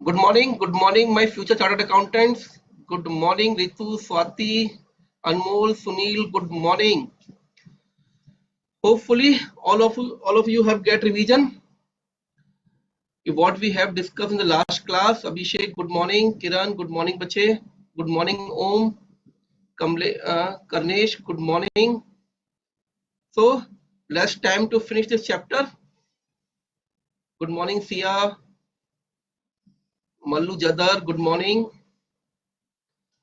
Good morning, my future chartered accountants. Good morning, Ritu, Swati, Anmol, Sunil. Good morning. Hopefully, all of you have get revision. What we have discussed in the last class. Abhishek, good morning. Kiran, good morning, bache. Good morning, Om. Karnesh, good morning. So, less time to finish this chapter. Good morning, Sia. Mallu Jadar, good morning.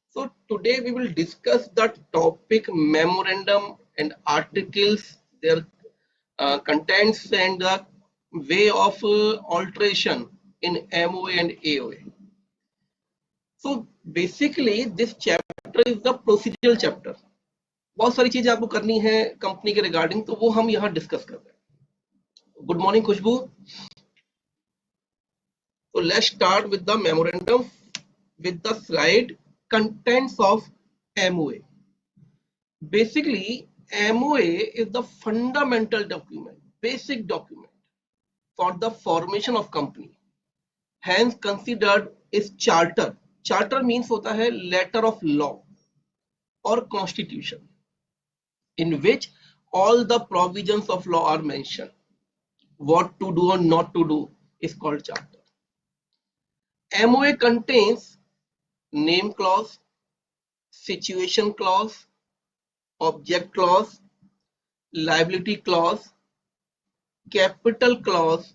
So today we will discuss the topic memorandum and articles, their contents and the way of alteration in MOA and AOA. So basically this chapter is the procedural chapter. बहुत सारी चीजें आपको करनी है company के regarding, तो वो हम यहाँ डिस्कस कर रहे हैं. Good morning Khushboo. So let's start with the memorandum with the slide contents of MOA. Basically, MOA is the fundamental document, basic document for the formation of company. Hence considered is charter. Charter means होता है letter of law or constitution in which all the provisions of law are mentioned. What to do or not to do is called charter. MOA contains name clause, situation clause, object clause, liability clause, capital clause.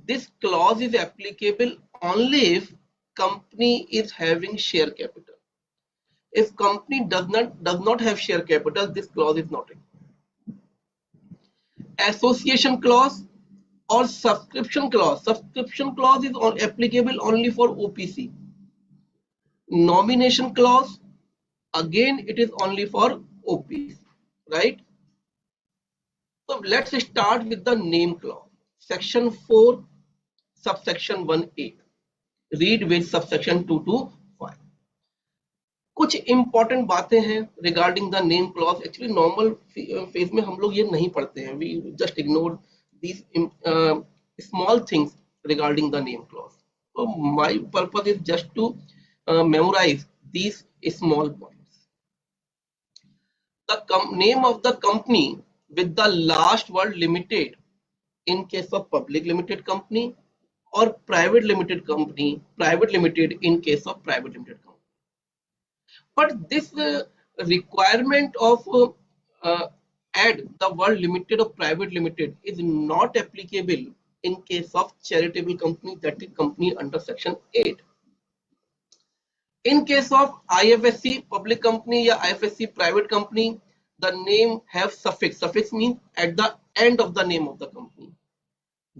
This clause is applicable only if company is having share capital. If company does not have share capital, this clause is not required. Association clause or subscription clause. Subscription clause is applicable only for OPC. Nomination clause, again it is only for OPC, right? So let's start with the name clause. Section 4, subsection 1A. Read with subsection 2 to 5. कुछ important बातें हैं regarding the name clause. Actually normal phase में हम लोग ये नहीं पढ़ते हैं. We just ignore these small things regarding the name clause. So my purpose is just to memorize these small points. The name of the company with the last word limited in case of public limited company or private limited company, private limited in case of private limited company. But this requirement of add the word limited or private limited is not applicable in case of charitable company, that is company under section 8. In case of IFSC public company or IFSC private company, the name have suffix. Suffix means at the end of the name of the company.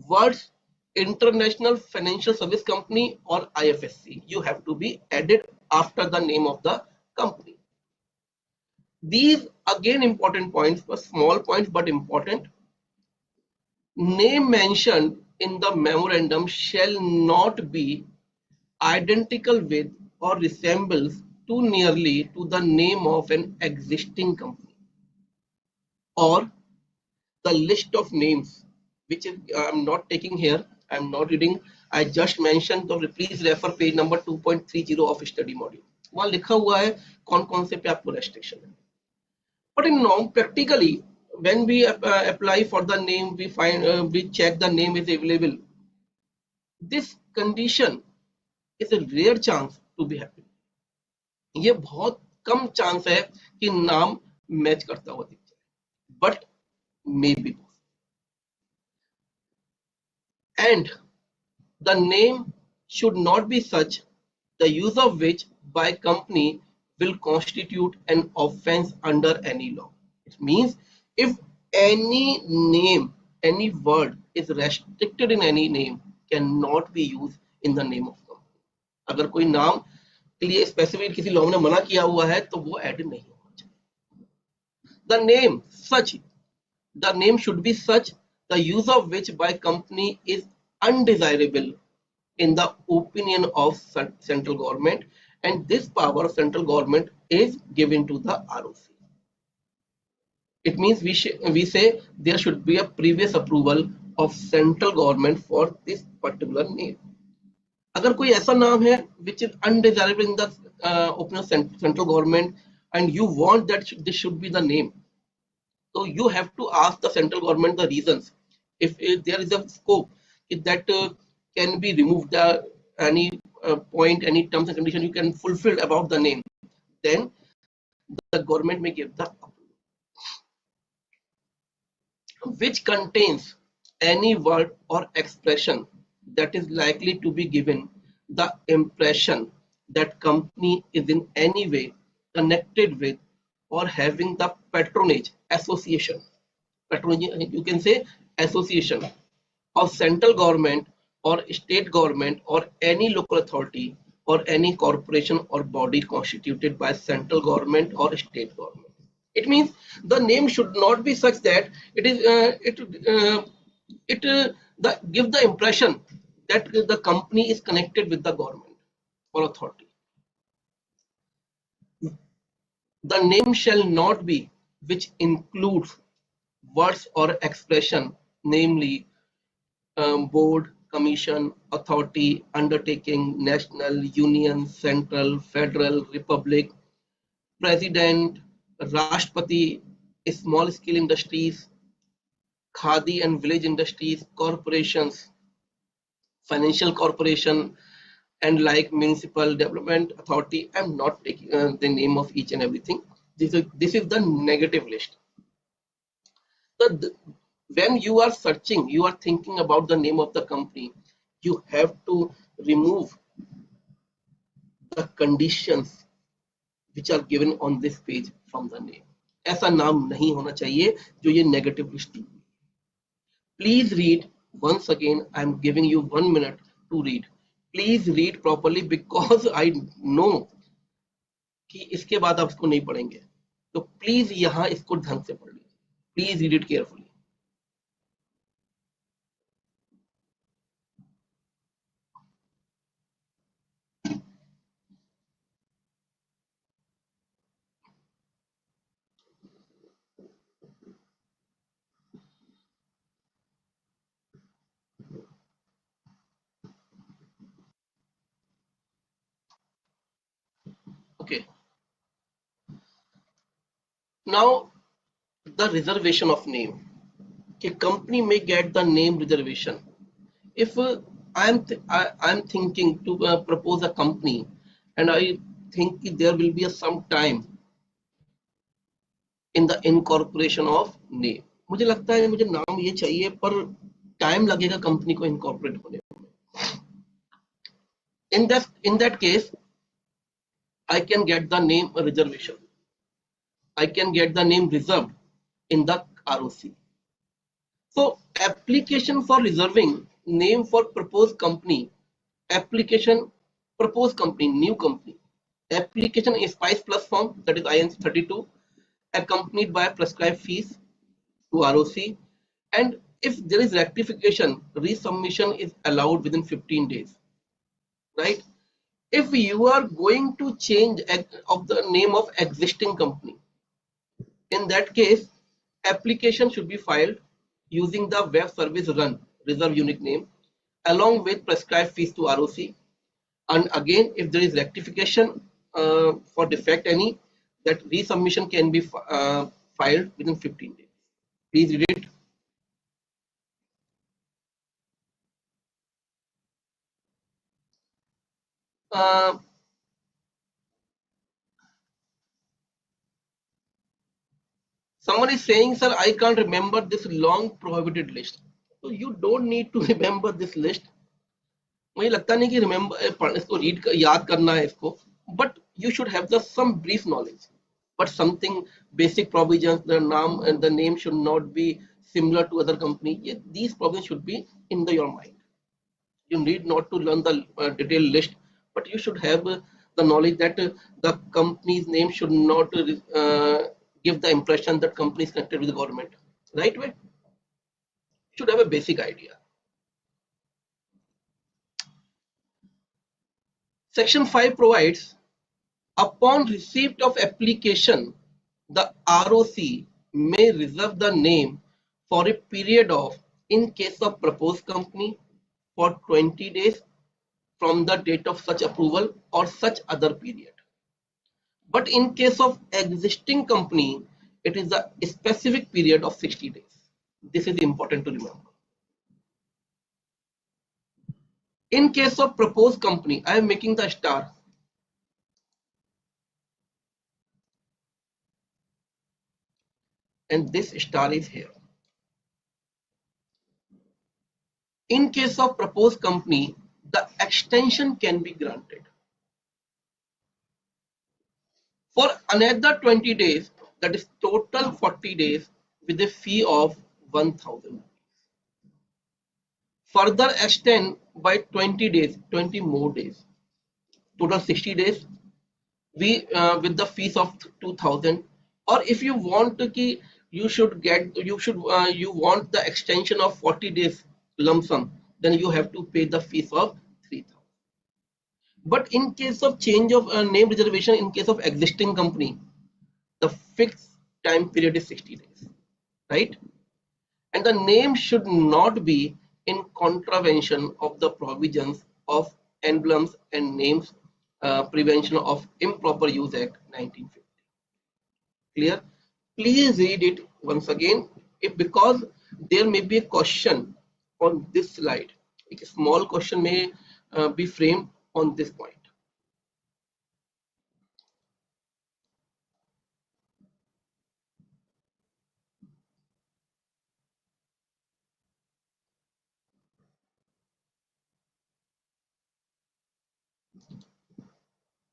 Words International Financial Service Company or IFSC, you have to be added after the name of the company. These again important points, but small points but important. Name mentioned in the memorandum shall not be identical with or resembles too nearly to the name of an existing company, or the list of names, which is I'm not taking here, I'm not reading, I just mentioned. So please refer page number 2.30 of study module. वहाँ लिखा हुआ है कौन कौन से पे आपको restriction है. But in norm, practically, when we apply for the name, we find we check the name is available. This condition is a rare chance to be happen. ये बहुत कम चांस है कि नाम मैच करता हुआ दिख जाए, but maybe. And the name should not be such the use of which by company will constitute an offense under any law. It means if any name, any word is restricted in any name, cannot be used in the name of company. अगर कोई नाम के लिए specific किसी law ने मना किया हुआ है तो वो ऐड नहीं होना चाहिए. The name should be such the use of which by company is undesirable in the opinion of central government, and this power of central government is given to the ROC. It means we say there should be a previous approval of central government for this particular name. अगर कोई ऐसा नाम है which is undesirable in the opinion of central government and you want that this should be the name, so you have to ask the central government the reasons. If there is a scope, if that can be removed, any point, any terms and condition you can fulfill about the name, then the government may give the approval. Which contains any word or expression that is likely to be given the impression that company is in any way connected with or having the patronage association, patronage you can say association of central government or state government or any local authority or any corporation or body constituted by central government or state government. It means the name should not be such that it is it the give the impression that the company is connected with the government or authority. The name shall not be which includes words or expression, namely board, commission, authority, undertaking, national, union, central, federal, republic, president, Rashtrapati, small scale industries, khadi and village industries, corporations, financial corporation, and like municipal development authority. I'm not taking the name of each and everything. This is the negative list. When you are searching, you are thinking about the name of the company, you have to remove the conditions which are given on this page from the name. ऐसा नाम नहीं होना चाहिए जो ये negative list. Please read once again. I'm giving you 1 minute to read. Please read properly because I know कि इसके बाद आप इसको नहीं पढ़ेंगे. तो प्लीज यहाँ इसको ढंग से पढ़ लीजिए. Please read it carefully. Okay. Now the reservation of name. A company may get the name reservation if I'm thinking to propose a company and I think there will be some time in the incorporation of name. मुझे लगता है मुझे नाम ये चाहिए पर time लगेगा company को इनकॉर्पोरेट होने में. In that case I can get the name reservation. I can get the name reserved in the ROC. So application for reserving name for proposed company, application proposed company, new company, application is SPICE plus form, that is IN 32, accompanied by prescribed fees to ROC, and if there is rectification, resubmission is allowed within 15 days, right? If you are going to change of the name of existing company, in that case, application should be filed using the web service run reserve unique name along with prescribed fees to ROC. And again, if there is rectification for defect any, that resubmission can be filed within 15 days. Please read it. Someone is saying, sir, I can't remember this long prohibited list. So you don't need to remember this list. मुझे लगता नहीं कि remember इसको read याद करना है इसको, but you should have the some brief knowledge, but something basic provisions, the name and the name should not be similar to other company. These provisions should be in your mind. You need not to learn the detailed list, but you should have the knowledge that the company's name should not give the impression that company is connected with the government. Right way? You should have a basic idea. Section 5 provides, upon receipt of application, the ROC may reserve the name for a period of, in case of proposed company, for 20 days, from the date of such approval or such other period. But in case of existing company, it is a specific period of 60 days. This is important to remember. In case of proposed company, I am making the star. And this star is here. In case of proposed company, the extension can be granted for another 20 days, that is total 40 days with a fee of 1000. Further extend by 20 days, 20 more days, total 60 days, we with the fees of 2000. Or if you want to key, you want the extension of 40 days lump sum, then you have to pay the fees of 3000. But in case of change of name reservation, in case of existing company, the fixed time period is 60 days, right? And the name should not be in contravention of the provisions of Emblems and Names Prevention of Improper Use Act 1950. Clear? Please read it once again, because there may be a question on this slide. A small question may be framed on this point.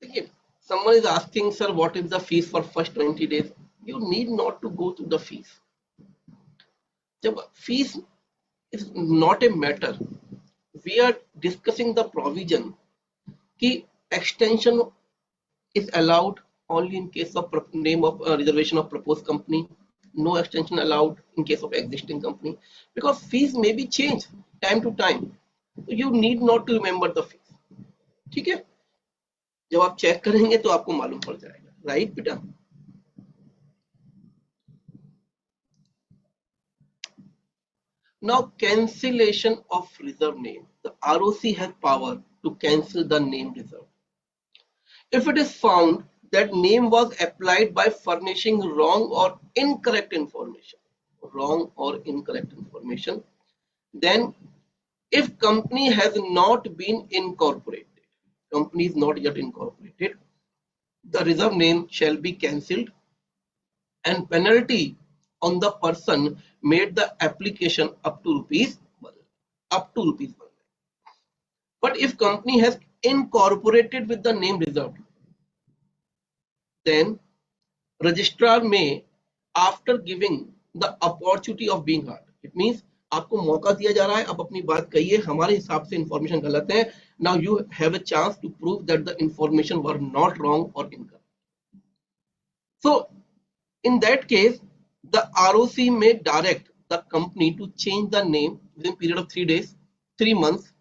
Okay. Someone is asking, sir, what is the fees for first 20 days? You need not to go to the fees. Fees is not a matter. We are discussing the provision कि extension is allowed only in case of name of reservation of proposed company. No extension allowed in case of existing company, because fees may be changed time to time. You need not to remember the fees. ठीक है? जब आप check करेंगे तो आपको मालूम पड़ जाएगा, राइट बेटा? Now, cancellation of reserve name. The ROC has power to cancel the name reserve if it is found that name was applied by furnishing wrong or incorrect information. Then if company has not been incorporated, company is not yet incorporated, the reserve name shall be cancelled and penalty on the person made the application up to rupees 1 lakh. But if company has incorporated with the name reserved, then registrar may, after giving the opportunity of being heard, it means आपको मौका दिया जा रहा है, आप अपनी बात कहिए, हमारे हिसाब से इंफॉर्मेशन गलत है. Now you have a chance to prove that the information were not wrong or incorrect. So in that case, the ROC may direct the company to change the name within a period of 3 days, 3 months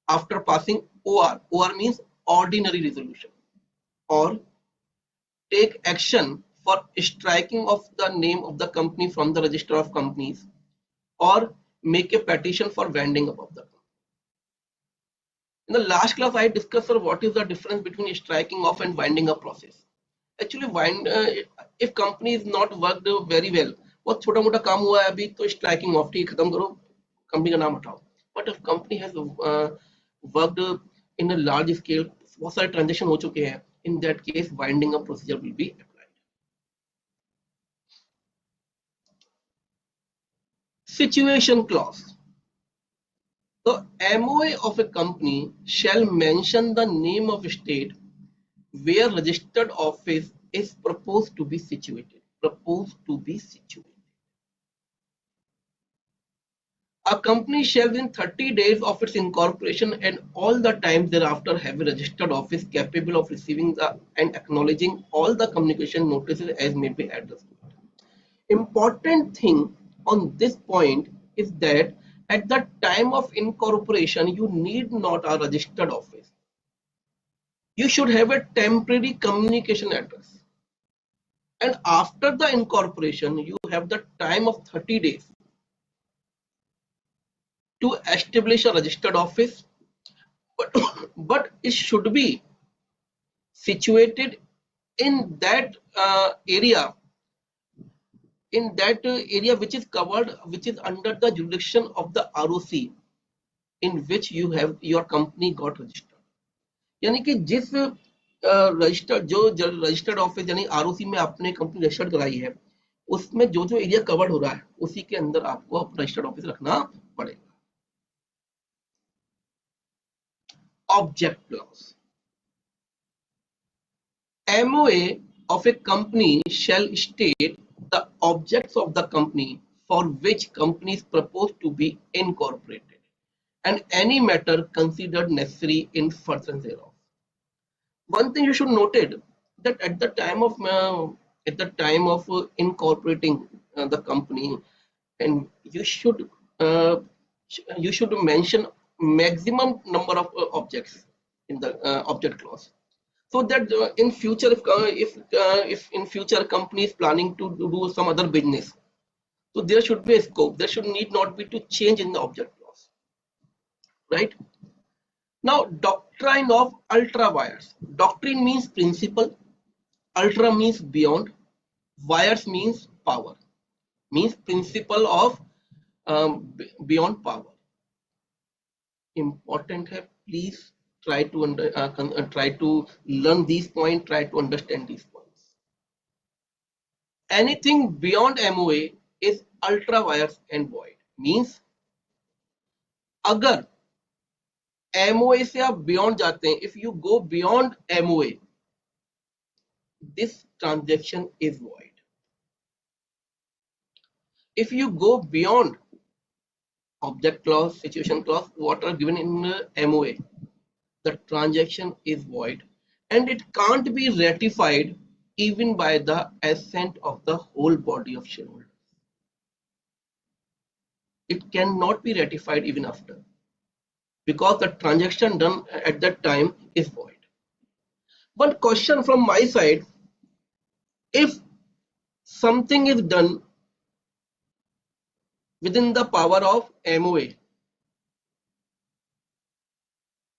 after passing OR. OR means ordinary resolution, or take action for striking of the name of the company from the register of companies, or make a petition for winding up of the company. In the last class, I discussed what is the difference between striking off and winding up process. Actually, if company is not worked very well, बहुत छोटा मोटा काम हुआ है अभी तो striking off, ठीक, खत्म करो, कंपनी का नाम हटाओ. But if company has worked in a large scale, बहुत सारे transaction हो चुके हैं, in that case winding up procedure will be applied. Situation clause. The MOA of a company shall mention the name of state where registered office is proposed to be situated. A company shall within 30 days of its incorporation and all the times thereafter have a registered office capable of receiving and acknowledging all the communication notices as may be addressed. Important thing on this point is that at the time of incorporation, you need not a registered office. You should have a temporary communication address. And after the incorporation, you have the time of 30 days to establish a registered office. it should be situated in that area which is covered, which is under the jurisdiction of the ROC in which you have your company got registered. यानी कि जिस registered जो registered office यानी ROC में आपने company registered कराई है, उसमें जो जो एरिया कवर्ड हो रहा है उसी के अंदर आपको रजिस्टर्ड ऑफिस रखना पड़ेगा. Object clause. MOA of a company shall state the objects of the company for which company is proposed to be incorporated and any matter considered necessary in furtherance thereof. One thing you should note that at the time of incorporating the company, and you should mention maximum number of objects in the object clause, so that in future if in future company is planning to do some other business, so there should be a scope. There should need not be to change in the object clause, right? Now, doctrine of ultra wires. Doctrine means principle, ultra means beyond, wires means power, means principle of beyond power. Important है, please try to learn these points, try to understand these points. Anything beyond MOA is ultra wires and void. Means अगर MOA से आप beyond जाते हैं, if you go beyond MOA, this transaction is void. If you go beyond object clause, situation clause, what are given in MOA, the transaction is void and it can't be ratified even by the assent of the whole body of shareholders. It cannot be ratified even after, because the transaction done at that time is void. One question from my side: if something is done within the power of MOA,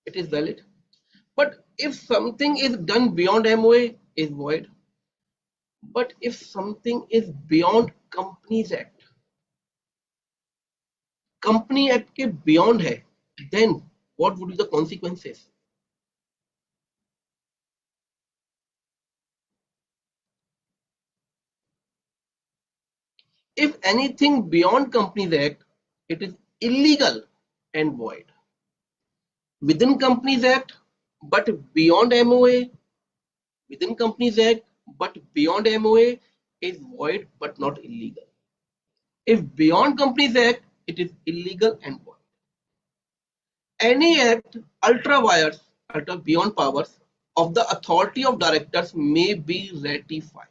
it is valid. But if something is done beyond MOA, is void. But if something is beyond Companies Act, Company Act के beyond है, then what would be the consequences? If anything beyond Companies Act, it is illegal and void. Within Companies Act, but beyond MOA, within Companies Act, but beyond MOA is void but not illegal. If beyond Companies Act, it is illegal and void. Any act ultra wires, ultra beyond powers of the authority of directors may be ratified.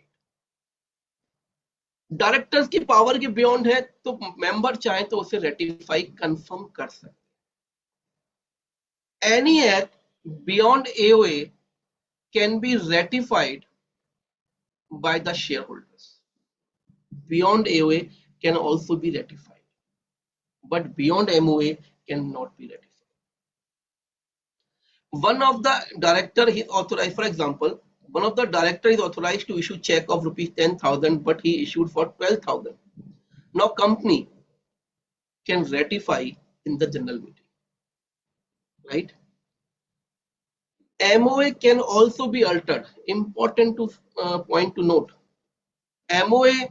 Directors की power के beyond है तो member चाहे तो उसे ratify confirm कर सकते. Any act beyond AOA can be ratified by the shareholders. Beyond AOA can also be ratified, but beyond MOA cannot be ratified. One of the director is authorized, for example, one of the director is authorized to issue check of rupees 10,000, but he issued for 12,000. Now company can ratify in the general meeting, right? MOA can also be altered. Important to point to note, MOA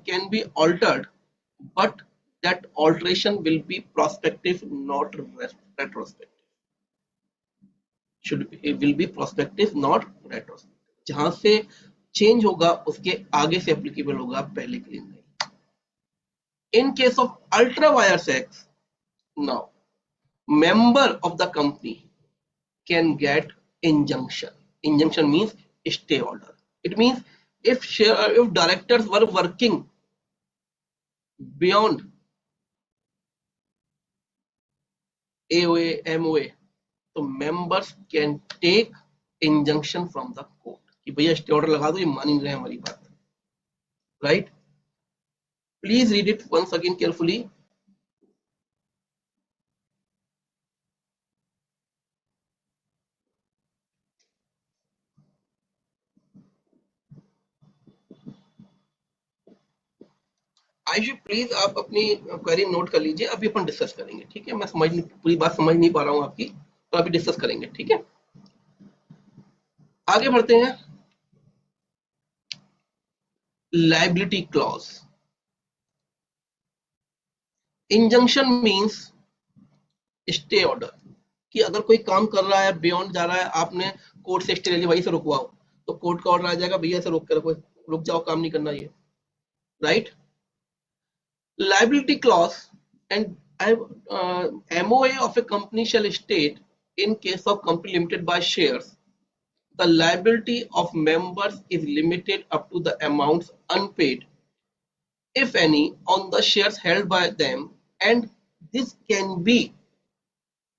can be altered, but that alteration will be prospective, not retrospective. It will be prospective, not retrospective. जहां से change होगा उसके आगे से applicable होगा, पहले के लिए नहीं. In case of ultra wires acts, now member of the company can get injunction. Injunction means stay order. It means if directors were working beyond AOA, MOA, so members can take injunction from the court कि भैया stay order लगा दो, ये मान नहीं रहे हमारी बात, right? Please read it once again carefully. Ayushi please आप अपनी क्वेरी नोट कर लीजिए, अभी अपन डिस्कस करेंगे, ठीक है। मैं पूरी बात समझ नहीं पा रहा हूँ आपकी, तो अभी डिस्कस करेंगे, ठीक है। आगे बढ़ते हैं। Liability clause. Injunction means stay order, कि अगर कोई काम कर रहा है, बियॉन्ड जा रहा है, आपने कोर्ट से स्टे ले लिया, वहीं से रुकवाओ, तो कोर्ट का ऑर्डर आ जाएगा, भैया से रोक कर रखो, रुक जाओ, काम नहीं करना ये, right. Liability clause and MOA of a company shall state, in case of company limited by shares, the liability of members is limited up to the amounts unpaid, if any, on the shares held by them, and this can be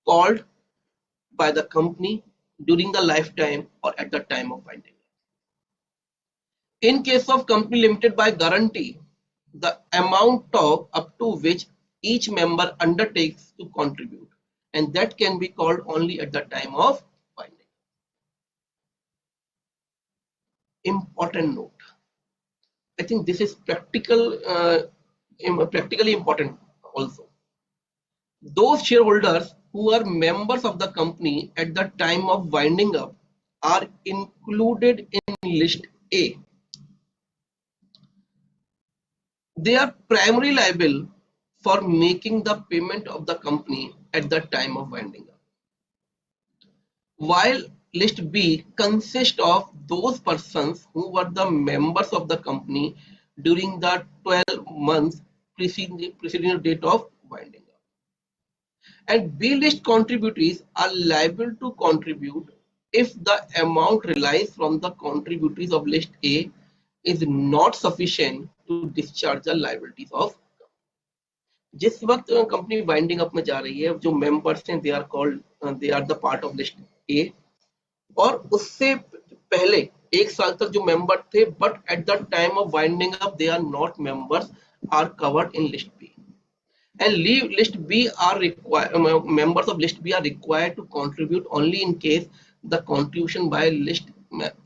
called by the company during the lifetime or at the time of binding. In case of company limited by guarantee, the amount of up to which each member undertakes to contribute, and that can be called only at the time of binding. Important note. I think this is practically important also. Those shareholders who are members of the company at the time of winding up are included in list A. They are primarily liable for making the payment of the company at the time of winding up, while list B consists of those persons who were the members of the company during the 12 months preceding the date of winding up. And B list contributees are liable to contribute if the amount realized from the contributees of list A is not sufficient to discharge the liabilities of. जिस वक्त company winding up में जा रही है, जो members हैं, they are the part of list A, और उससे पहले एक साल तक जो मेंबर थे, but at the time of winding up they are not members, are covered in list B, and list B are required, members of list B are required to contribute only in case the contribution by list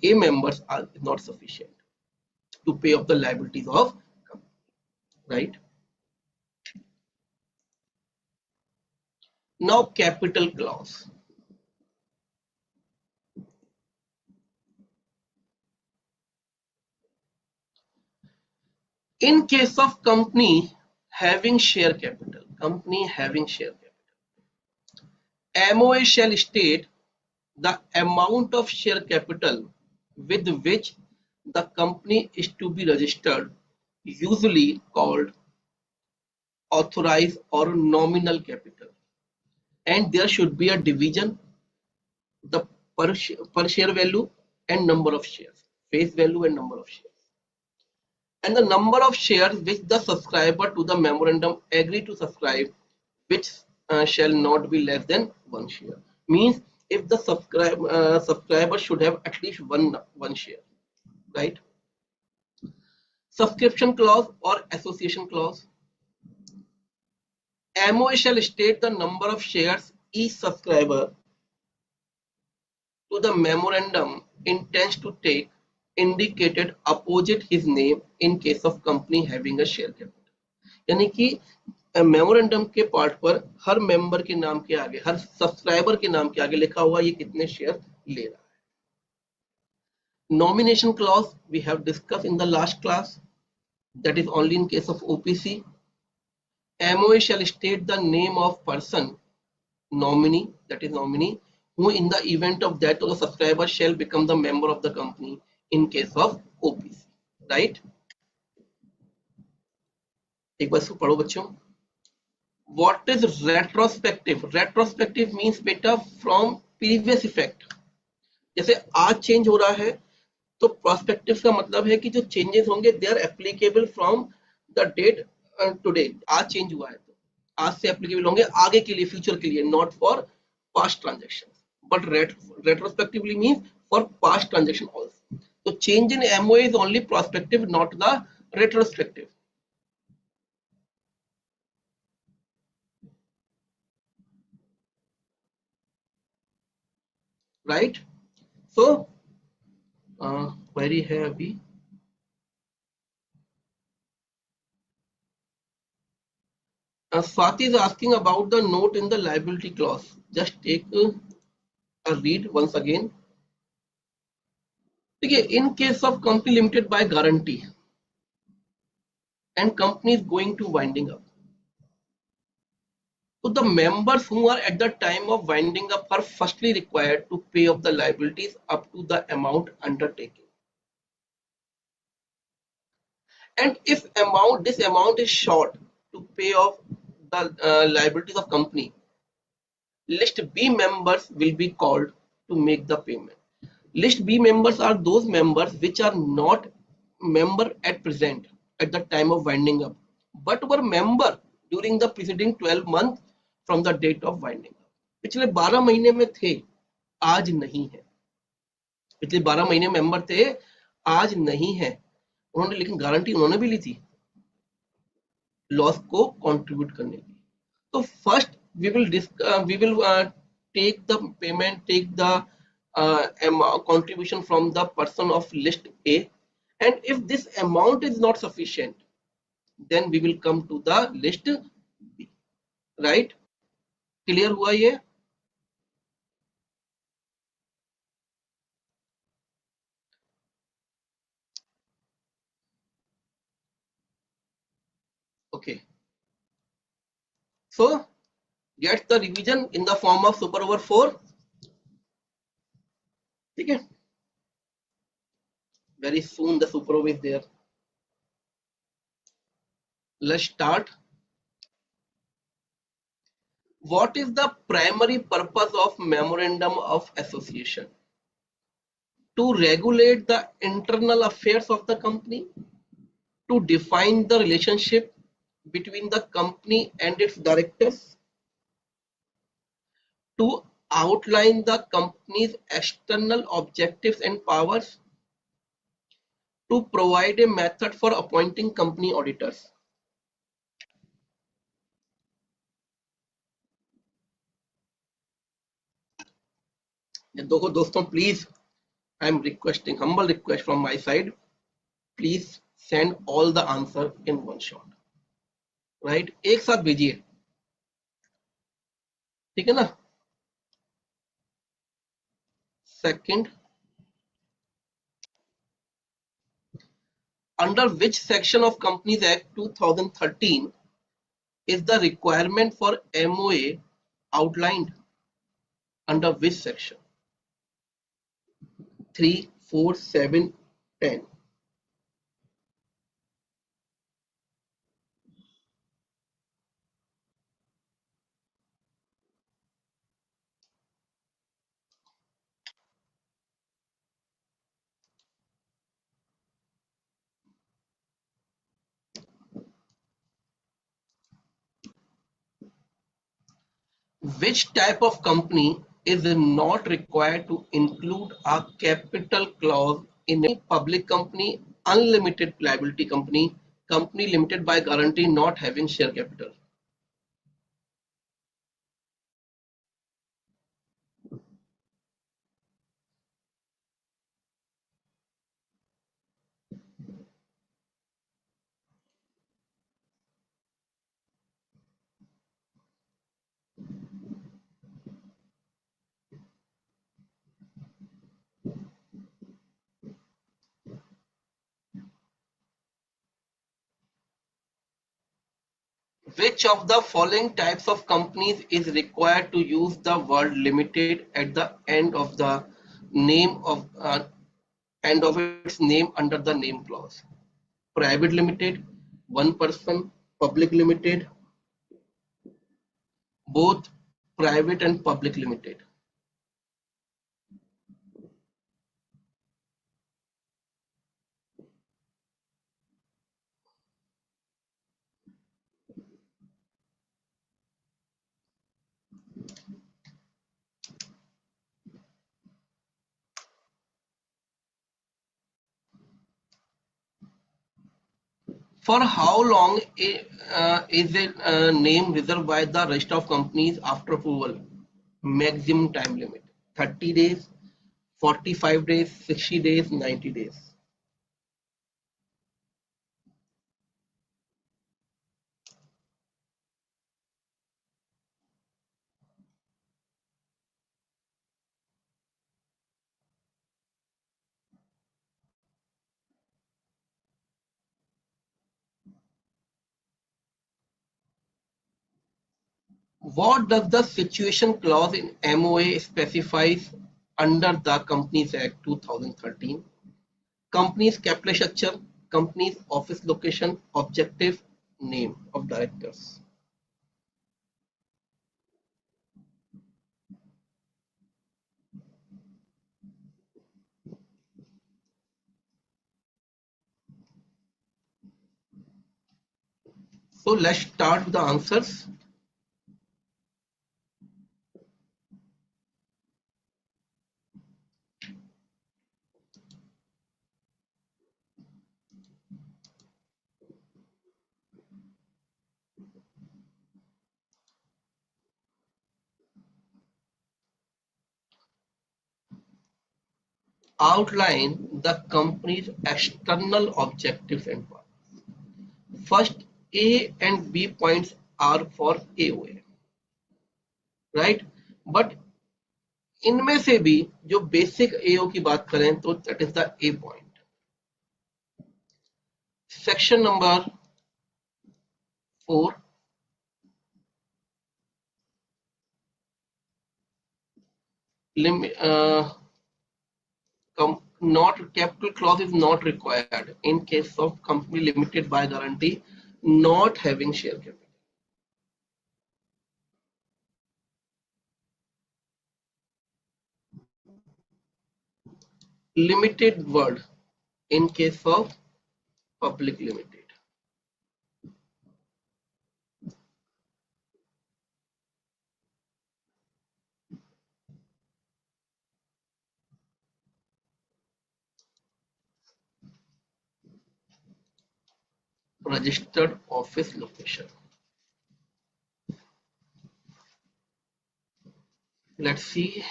A members are not sufficient to pay off the liabilities of company, right? Now capital clause. In case of company having share capital, MOA shall state the amount of share capital with which the company is to be registered, usually called authorized or nominal capital, and there should be a division, the per share value and number of shares, face value and number of shares, and the number of shares which the subscriber to the memorandum agree to subscribe, which shall not be less than one share. Means if the subscriber should have at least one share, right? Subscription clause or association clause. MOA shall state the number of shares each subscriber to the memorandum intends to take, indicated opposite his name in case of company having a share capital. यानी कि memorandum के part पर हर member के नाम के आगे, हर subscriber के नाम के आगे लिखा हुआ ये कितने शेयर ले रहा है. Nomination clause we have discussed in the last class, that is only in case of OPC. MOA shall state the name of person, nominee, that is nominee, who in the event of death of the subscriber shall become the member of the company in case of OPC, right? एक बार इसको पढ़ो बच्चों. What is retrospective? Retrospective means बेटा from previous effect. जैसे आज change हो रहा है, तो प्रोस्पेक्टिव का मतलब है कि जो चेंजेस होंगे they are applicable from the date today. आज चेंज हुआ है तो आज से एप्लीकेबल होंगे आगे के लिए, फ्यूचर के लिए, not for past transaction. But retrospectively means for past transaction also. तो change in MOA is only prospective, not the retrospective. Right. So query है अभी. Swati is asking about the note in the liability clause. Just take a read once again. Okay, in case of company limited by guarantee and company is going to winding up, so the members who are at the time of winding up are firstly required to pay off the liabilities up to the amount undertaken. And if this amount is short to pay off the liabilities of company, list B members will be called to make the payment. List B members are those members which are not member at present at the time of winding up, but were member during the preceding 12 months from the date of winding up. पिछले 12 महीने में थे, आज नहीं है. पिछले 12 महीने member थे, आज नहीं है. उन्होंने लेकिन गारंटी उन्होंने भी ली थी लॉस को कंट्रीब्यूट करने की. तो first we will take the payment, take the contribution from the person of list A, and if this amount is not sufficient, then we will come to the list B. Right? Clear हुआ ये? Okay. So get the revision in the form of super over 4. ठीक है? Very soon the super over is there. Let's start. What is the primary purpose of memorandum of association? To regulate the internal affairs of the company, to define the relationship between the company and its directors, to outline the company's external objectives and powers, to provide a method for appointing company auditors. दोस्तों, please, I am requesting, humble request from my side, please send all the answer in one shot. Right? एक साथ भेजिए. ठीक है ना? Second, under which section of Companies Act 2013 is the requirement for MOA outlined? Under which section? 3, 4, 7, 10. Which type of company is not required to include a capital clause in a public company, unlimited liability company, company limited by guarantee not having share capital? Which of the following types of companies is required to use the word limited at the end of the name of end of its name under the name clause? Private limited, one person, public limited, both private and public limited. For how long is a name reserved by the Register of Companies after approval? Maximum time limit 30 days, 45 days, 60 days, 90 days. What does the situation clause in MOA specifies under the Companies Act 2013? Company's capital structure, company's office location, objective, name of directors. So let's start with the answers. Outline the company's external objectives and purpose. First, A and B points are for AOA, right? But इनमें से भी जो basic AO की बात करें तो that is the A point. Section number 4. Not capital clause is not required in case of company limited by guarantee not having share capital. Limited word in case of public limited. Registered office location. Let's see.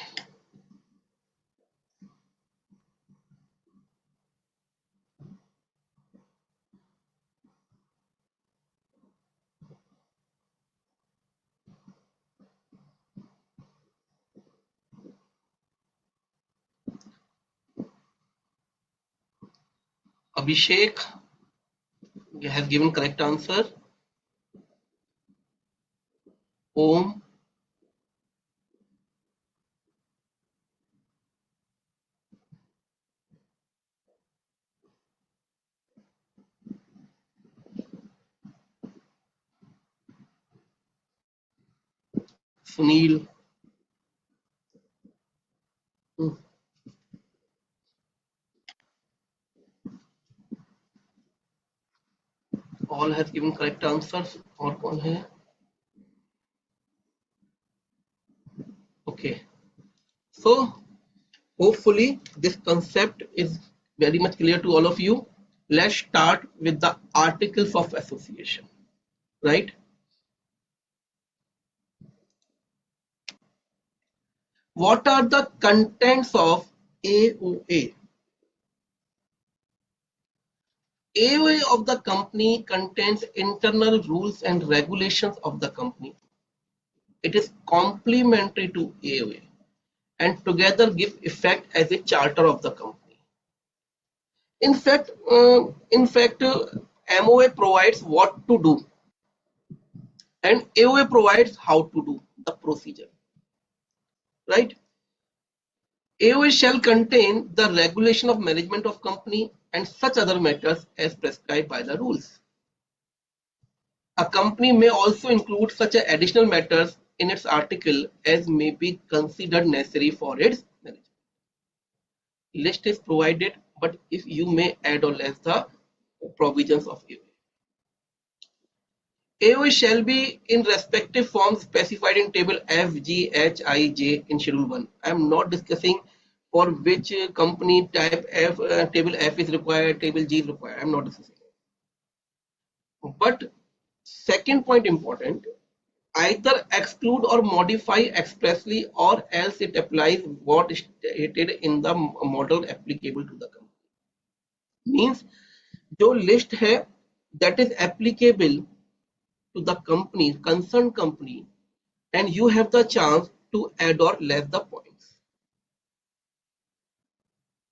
Abhishek has given correct answer. Om. Sunil. All has given correct answers. और कौन है? Okay. So hopefully this concept is very much clear to all of you. Let's start with the articles of association, right? What are the contents of AOA? AOA of the company contains internal rules and regulations of the company. It is complementary to AOA and together give effect as a charter of the company. In fact, MOA provides what to do and AOA provides how to do the procedure, right? AOA shall contain the regulation of management of company and such other matters as prescribed by the rules. A company may also include such additional matters in its article as may be considered necessary for its management. List is provided, but if you may add or less the provisions of AOA. AOA shall be in respective forms specified in table F, G, H, I, J in schedule 1. I am not discussing for which company type F, table F is required, table G is required. I am not discussing. But second point important, either exclude or modify expressly or else it applies what is stated in the model applicable to the company. Means जो list है that is applicable to the company, concerned company, and you have the chance to add or less the points.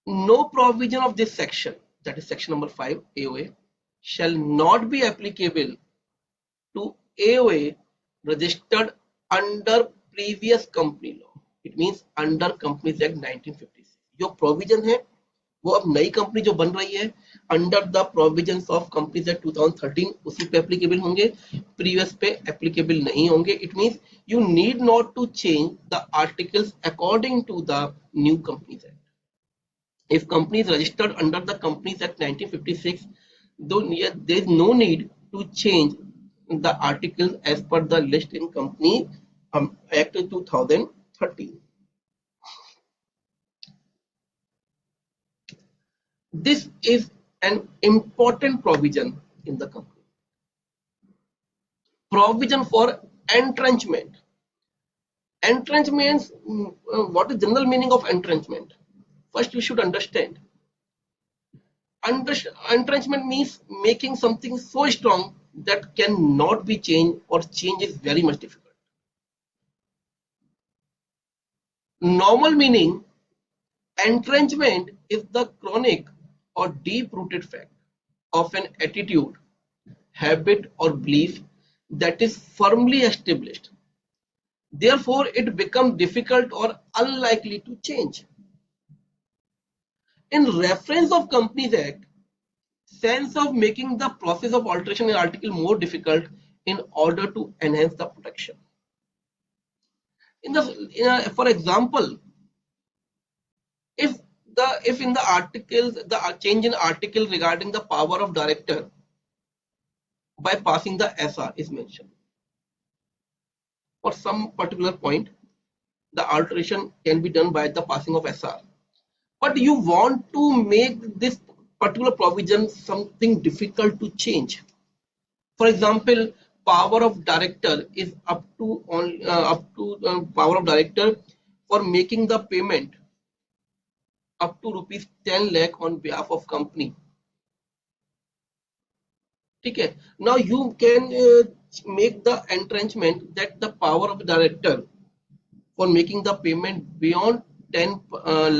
No provision of this section, that is section number 5 AOA, shall not be applicable to AOA registered under previous company law. It means under Companies Act 1956 जो provision है वो अब नई company जो बन रही है under the provisions of companies act 2013 उसी पे एप्लीकेबल होंगे, प्रीवियस पे एप्लीकेबल नहीं होंगे. It means you need not to change the articles according to the new companies act. If company is registered under the Companies Act 1956, there is no need to change the articles as per the list in Company Act 2013. This is an important provision in the company. Provision for entrenchment. Entrenchment, what is general meaning of entrenchment? First, you should understand. Entrenchment means making something so strong that cannot be changed or change is very much difficult. Normal meaning, entrenchment is the chronic or deep-rooted fact of an attitude, habit or belief that is firmly established. Therefore, it becomes difficult or unlikely to change. In reference of Companies Act, sense of making the process of alteration in article more difficult in order to enhance the protection. For example, if in the articles the change in article regarding the power of director by passing the SR is mentioned for some particular point, the alteration can be done by the passing of SR. But you want to make this particular provision something difficult to change. For example, power of director is up to power of director for making the payment up to rupees 10 lakh on behalf of company. Okay. Now you can make the entrenchment that the power of director for making the payment beyond 10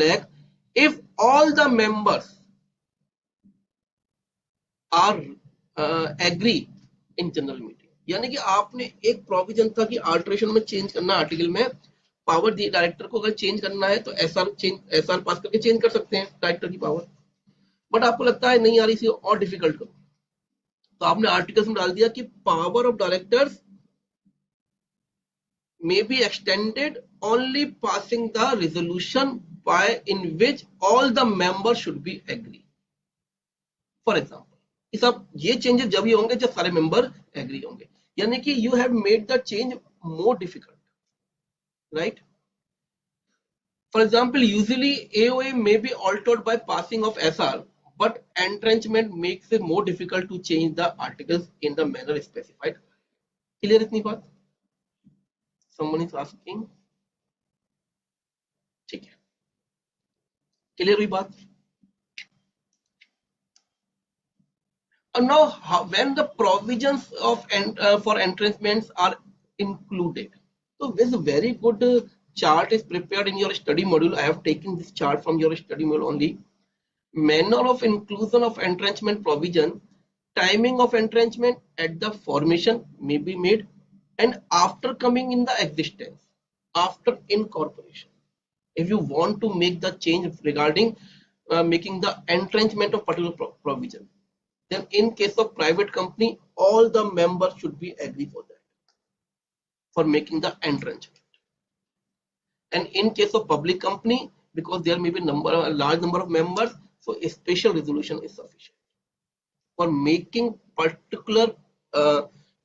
lakh if all the members are agree in general meeting. यानी कि आपने एक provision था कि alteration में change करना article में power the director को, अगर चेंज करना है तो एसआर पास करके चेंज कर सकते हैं डायरेक्टर की पावर. बट आपको लगता है नहीं यार इसे और डिफिकल्ट करो, तो आपने आर्टिकल्स में डाल दिया कि power of directors may be extended only passing the resolution by in which all the members should be agree. For example, ये सब ये चेंजेस जब ही होंगे जब सारे मेंबर एग्री होंगे, यानी कि you have made the change more difficult, right. For example, usually AOA may be altered by passing of SR, but entrenchment makes it more difficult to change the articles in the manner specified. Clear इतनी बात? Someone is asking. ठीक है, clear हुई बात? And now, when the provisions of for entrenchments are included, so this very good chart is prepared in your study module. I have taken this chart from your study module only. Manner of inclusion of entrenchment provision, timing of entrenchment at the formation may be made, and after coming in the existence, after incorporation. If you want to make the change regarding making the entrenchment of particular provision, then in case of private company, all the members should be agree for that, for making the entrenchment. And in case of public company, because there may be a large number of members, so a special resolution is sufficient for making particular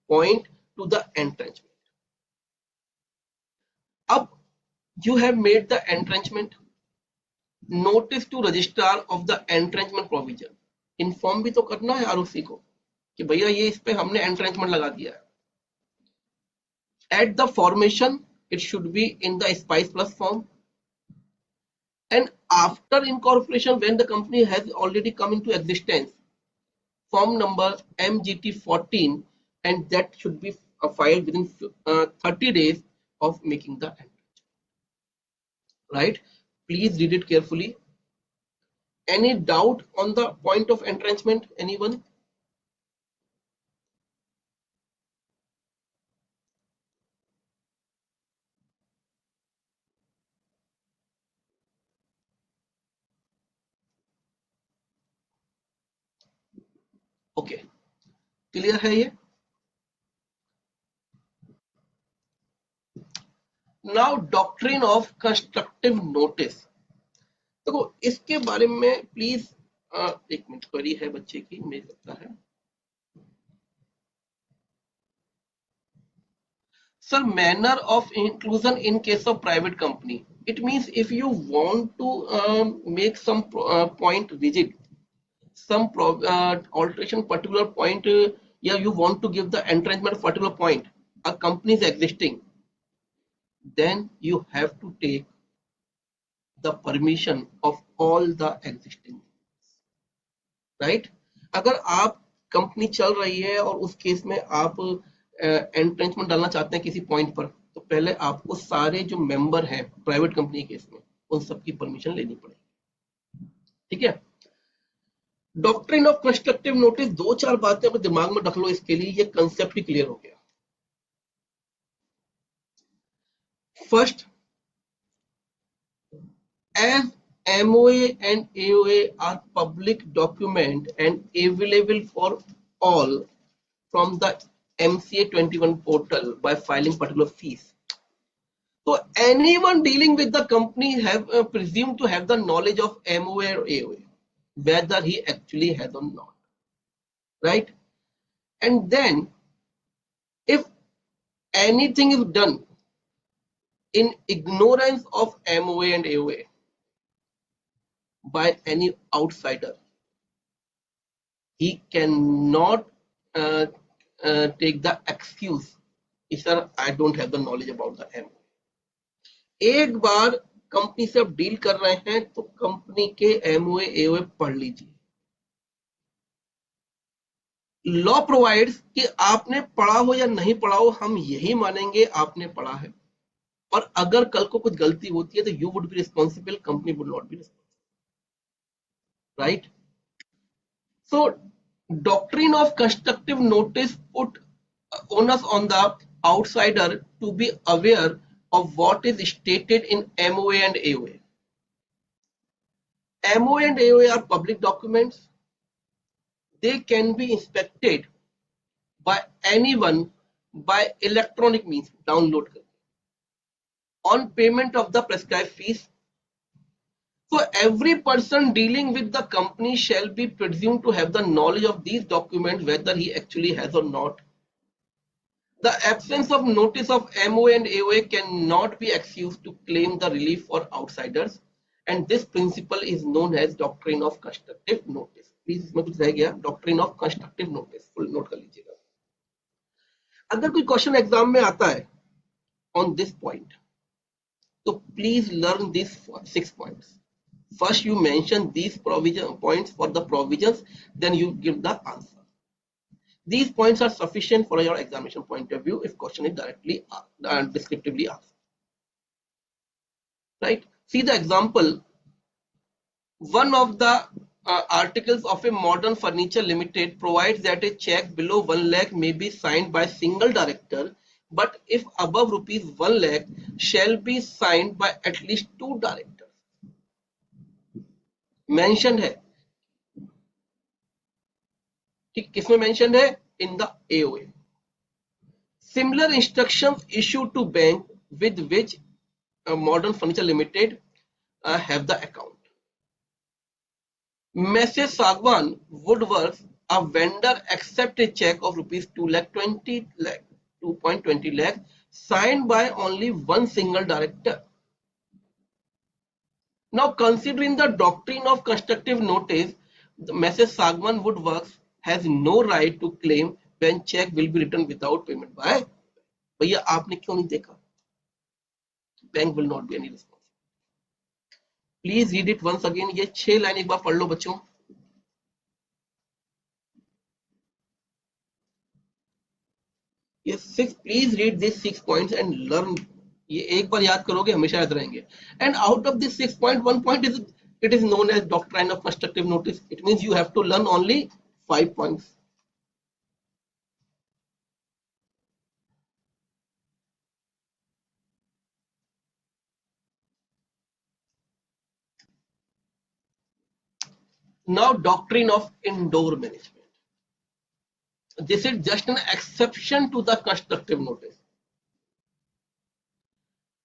point to the entrenchment. Up, you have made the entrenchment. Notice to registrar of the entrenchment provision. Inform भी तो करना है ROC को कि भैया ये इस पे हमने एंट्रेंचमेंट लगा दिया है. At the formation it should be in the spice plus form, and after incorporation when the company has already come into existence, form number MGT 14, and that should be filed within 30 days of making the entrenchment. Right? Please read it carefully. Any doubt on the point of entrenchment? Anyone? Okay, clear है ये? Now doctrine of constructive notice. देखो इसके बारे में please एक minute, query है बच्चे की मुझे लगता है। Sir, manner of inclusion in case of private company, it means if you want to make some point rigid, some alteration particular point, yeah, you want to give the entrenchment particular point, a company is existing, then you have to take the permission of all the existing, right? अगर आप company चल रही है और उस case में आप entrenchment डालना चाहते हैं किसी पॉइंट पर, तो पहले आपको सारे जो मेंबर हैं प्राइवेट कंपनी केस में उन सबकी परमिशन लेनी पड़ेगी, ठीक है? डॉक्ट्रिन ऑफ कंस्ट्रक्टिव नोटिस, दो चार बातें अपने दिमाग में रख लो, इसके लिए ये कंसेप्ट ही क्लियर हो गया। First, as MOA and AOA are public document and available for all from the MCA 21 portal by filing particular fees, so anyone dealing with the company have presumed to have the knowledge of MOA or AOA, whether he actually has or not, right? And then if anything is done in ignorance of MOA and AOA by any outsider, he cannot uh, take the excuse, sir, I don't have the knowledge about the MOA. एक बार company से आप deal कर रहे हैं तो company के MOA AOA पढ़ लीजिए। लॉ प्रोवाइड्स कि आपने पढ़ा हो या नहीं पढ़ा हो, हम यही मानेंगे आपने पढ़ा है, और अगर कल को कुछ गलती होती है तो you would be responsible, company would not be responsible, right? So doctrine of constructive notice put onus on the outsider to be aware of what is stated in MOA and AOA. MOA and AOA are public documents. They can be inspected by anyone by electronic means, download on payment of the prescribed fees. So every person dealing with the company shall be presumed to have the knowledge of these documents, whether he actually has or not. The absence of notice of MOA and AOA cannot be excused to claim the relief for outsiders, and this principle is known as doctrine of constructive notice. Please इसमें कुछ रह गया, doctrine of constructive notice, full note कर लीजिएगा। अगर कोई question exam में आता है on this point, तो please learn these 6 points. First you mention these provision points for the provisions, then you give the answer. These points are sufficient for your examination point of view if question is directly descriptively asked, right? See the example. One of the articles of a modern furniture limited provides that a check below 1 lakh may be signed by single director, but if above rupees 1 lakh shall be signed by at least 2 directors. Mentioned है, ठीक, किसमें mentioned है? In the AOA. Similar instructions issued to bank with which Modern Furniture Limited have the account. Message Sagwan Woodworks, a vendor accept a check of rupees 2.20 lakh signed by only one single director. Now considering the doctrine of constructive notice, the Message Sagwan Woodworks has no right to claim when check will be written without payment by, भैया आपने क्यों नहीं देखा? Bank will not be any responsible. Please read it once again. ये 6 line एक बार पढ़ लो बच्चों। ये 6, please read these 6 points and learn. ये एक बार याद करोगे हमेशा याद रहेंगे। And out of this 6 point, 1 point is it is known as doctrine of constructive notice. It means you have to learn only 5 points. Now doctrine of indoor management. This is just an exception to the constructive notice.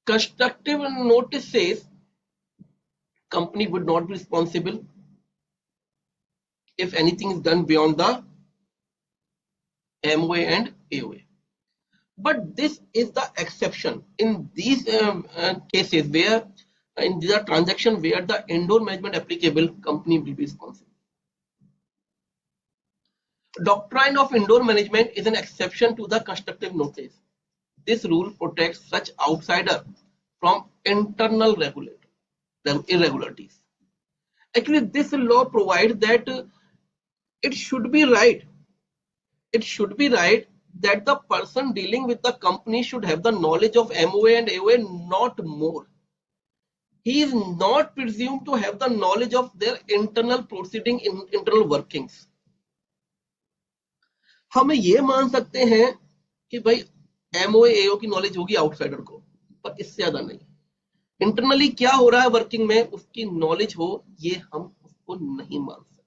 Constructive notice says company would not be responsible if anything is done beyond the MOA and AOA. But this is the exception in these cases where in the transaction where the indoor management applicable, company will be responsible. Doctrine of indoor management is an exception to the constructive notice. This rule protects such outsider from internal irregularities. Actually, this law provides that it should be right. It should be right that the person dealing with the company should have the knowledge of MOA and AOA, not more. He is not presumed to have the knowledge of their internal proceeding, internal workings. हम ये मान सकते हैं कि भाई MOA AO की knowledge होगी outsider को, पर इससे ज्यादा नहीं. इंटरनली क्या हो रहा है वर्किंग में उसकी नॉलेज हो, ये हम उसको नहीं मान सकते.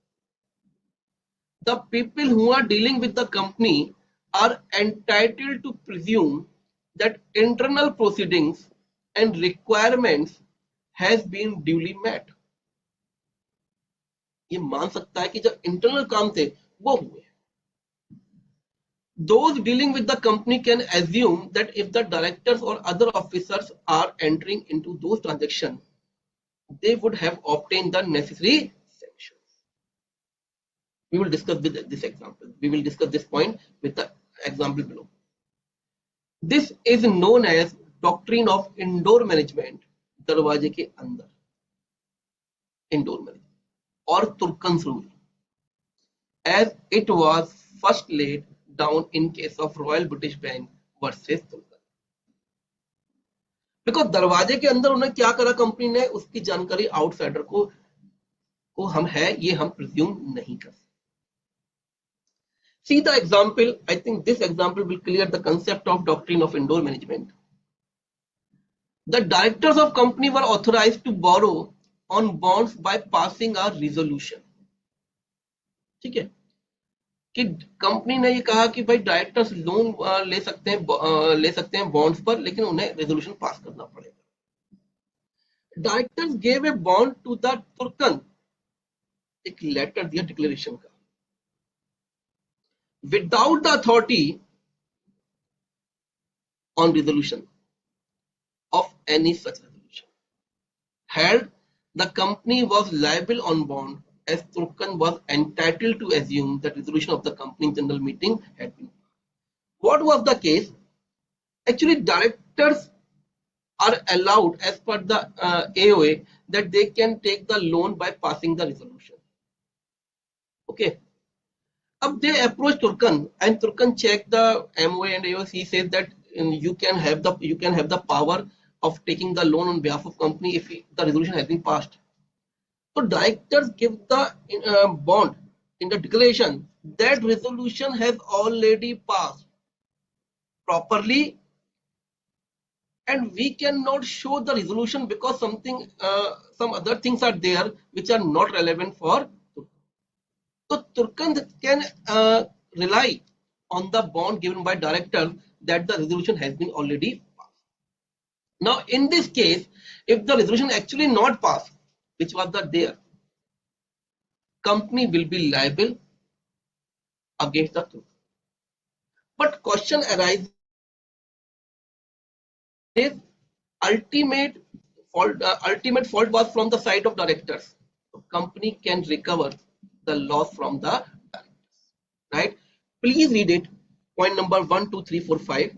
The people who are dealing with the company are entitled to presume that internal proceedings and requirements has been duly met. ये मान सकता है कि जो इंटरनल काम थे वो हुए. Those dealing with the company can assume that if the directors or other officers are entering into those transactions, they would have obtained the necessary sanctions. We will discuss with this example. We will discuss this point with the example below. This is known as doctrine of indoor management, दरवाजे के अंदर, indoor management, or Turkan's rule, as it was first laid down in case of Royal British Bank versus Turkan. Because दरवाजे के अंदर उन्होंने क्या करा company ने, उसकी जानकारी आउटसाइडर को हम है ये हम प्रिज्यूम नहीं कर सकते. See the example. I think this example will clear the concept of doctrine of indoor management. The directors of company were authorized to borrow on bonds by passing a resolution. ठीक है कि company ने ये कहा कि भाई directors loan ले सकते हैं बॉन्ड्स पर, लेकिन उन्हें रेजोल्यूशन पास करना पड़ेगा. Directors gave a bond to the तुर्कन, एक लेटर दिया डिक्लेरेशन का, without the authority on resolution of any such resolution. Had the company was liable on bond, as Turkan was entitled to assume that resolution of the company general meeting had been. What was the case? Actually, directors are allowed as per the AOA that they can take the loan by passing the resolution. Okay. Up they approach Turkan and Turkan check the MOA and AOA. He says that you can have the power of taking the loan on behalf of company if the resolution has been passed. So directors give the bond in the declaration that resolution has already passed properly, and we cannot show the resolution because some other things are there which are not relevant for. So Turkan can rely on the bond given by director that the resolution has been already passed. Now in this case, if the resolution actually not passed, which was there, company will be liable against the Turkan. But question arises, ultimate fault was from the side of directors. So company can recover the loss from the directors, right? Please read it. Point number 1, 2, 3, 4, 5.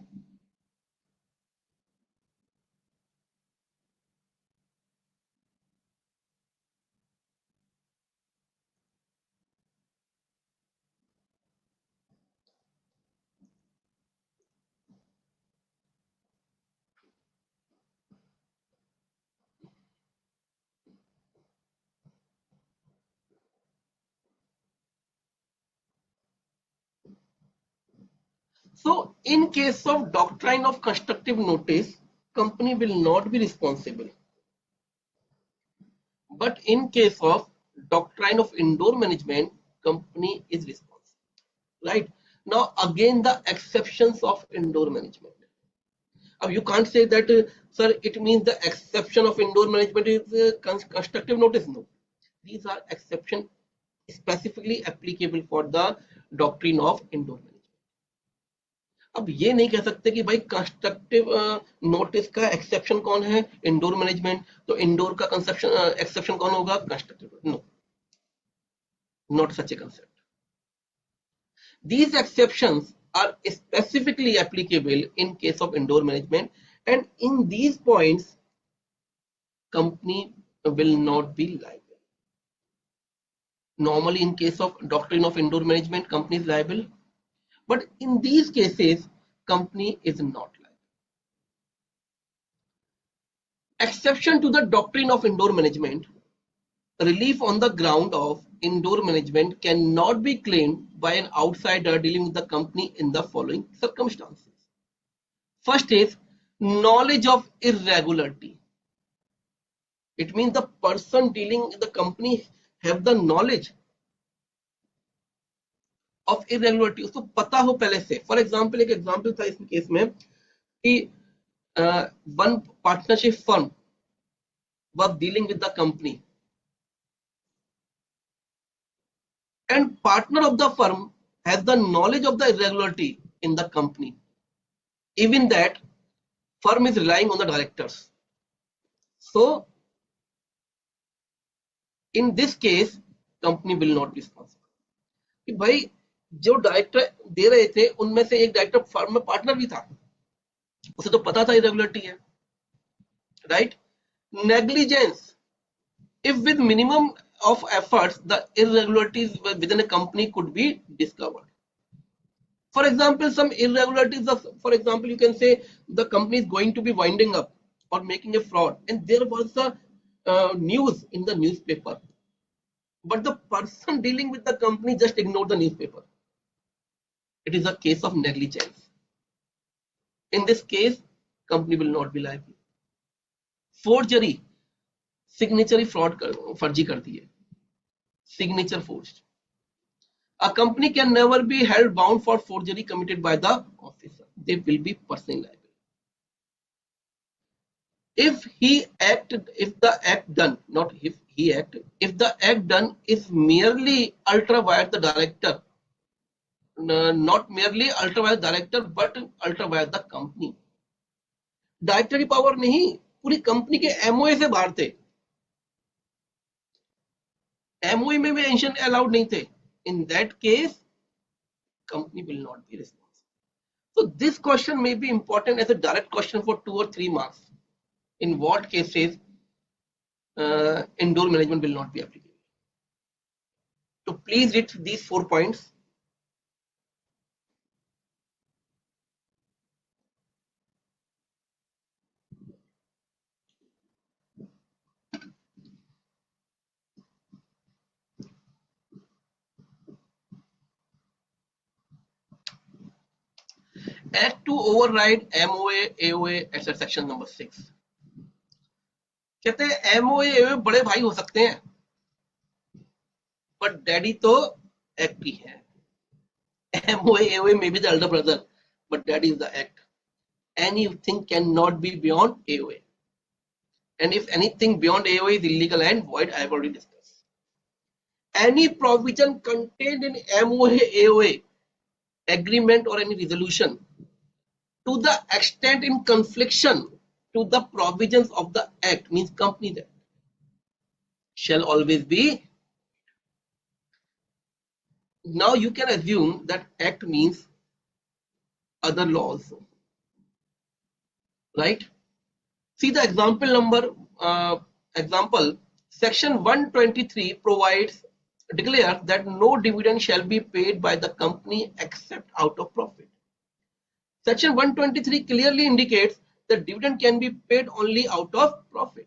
So in case of doctrine of constructive notice, company will not be responsible. But in case of doctrine of indoor management, company is responsible, right? Now again the exceptions of indoor management. You can't say that, sir, it means the exception of indoor management is constructive notice. No, these are exceptions specifically applicable for the doctrine of indoor management. अब ये नहीं कह सकते कि भाई constructive notice का exception कौन है, इंडोर मैनेजमेंट, तो इंडोर का कंसेप्शन एक्सेप्शन कौन होगा, constructive. No, not such a concept. These exceptions are specifically applicable in case of indoor management, and in these points company will not be liable. Normally in case of doctrine of indoor management, company is liable, but in these cases company is not liable. Exception to the doctrine of indoor management: relief on the ground of indoor management cannot be claimed by an outsider dealing with the company in the following circumstances. First is knowledge of irregularity. It means the person dealing with the company have the knowledge of irregularity, उसको पता हो पहले से. For example, एक example था इस case में कि one partnership firm was dealing with the company, and partner of the firm has the knowledge of the irregularity in the company. Even that firm is relying on the directors. So in this case company will not be responsible. कि भाई जो director दे रहे थे उनमें से एक director firm में partner भी था, उसे तो पता था irregularity है, right? Negligence: if with minimum of efforts the irregularities within a company could be discovered. For example, some irregularities of, for example, you can say the company is going to be winding up or making a fraud, and there was a news in the newspaper, but the person dealing with the company just ignored the newspaper. It is a case of negligence. In this case, company will not be liable. Forgery: signature fraud फर्जी कर दी है, signature forged. A company can never be held bound for forgery committed by the officer. They will be personally liable. If the act done, not if he acted, if the act done is merely ultra via the director, not merely ultra via director, but ultra via the company. Director की power नहीं, पूरी company के MOA से बाहर थे, MOA में भी mention allowed नहीं थे. In that case, company will not be responsible. So this question may be important as a direct question for 2 or 3 marks. In what cases indoor management will not be applicable? So please read these 4 points. Act to override MOA, AOA, etc. Section number 6. कहते हैं MOA, AOA बड़े भाई हो सकते हैं, but daddy तो act ही है. MOA, AOA may be the elder brother, but daddy is the act. Anything cannot be beyond AOA, and if anything beyond AOA is illegal and void, I have already discussed. Any provision contained in MOA, AOA agreement or any resolution to the extent in confliction to the provisions of the act, means company that shall always be. Now you can assume that act means other laws, right? See the example number, section 123 declares that no dividend shall be paid by the company except out of profit. Section 123 clearly indicates that dividend can be paid only out of profit.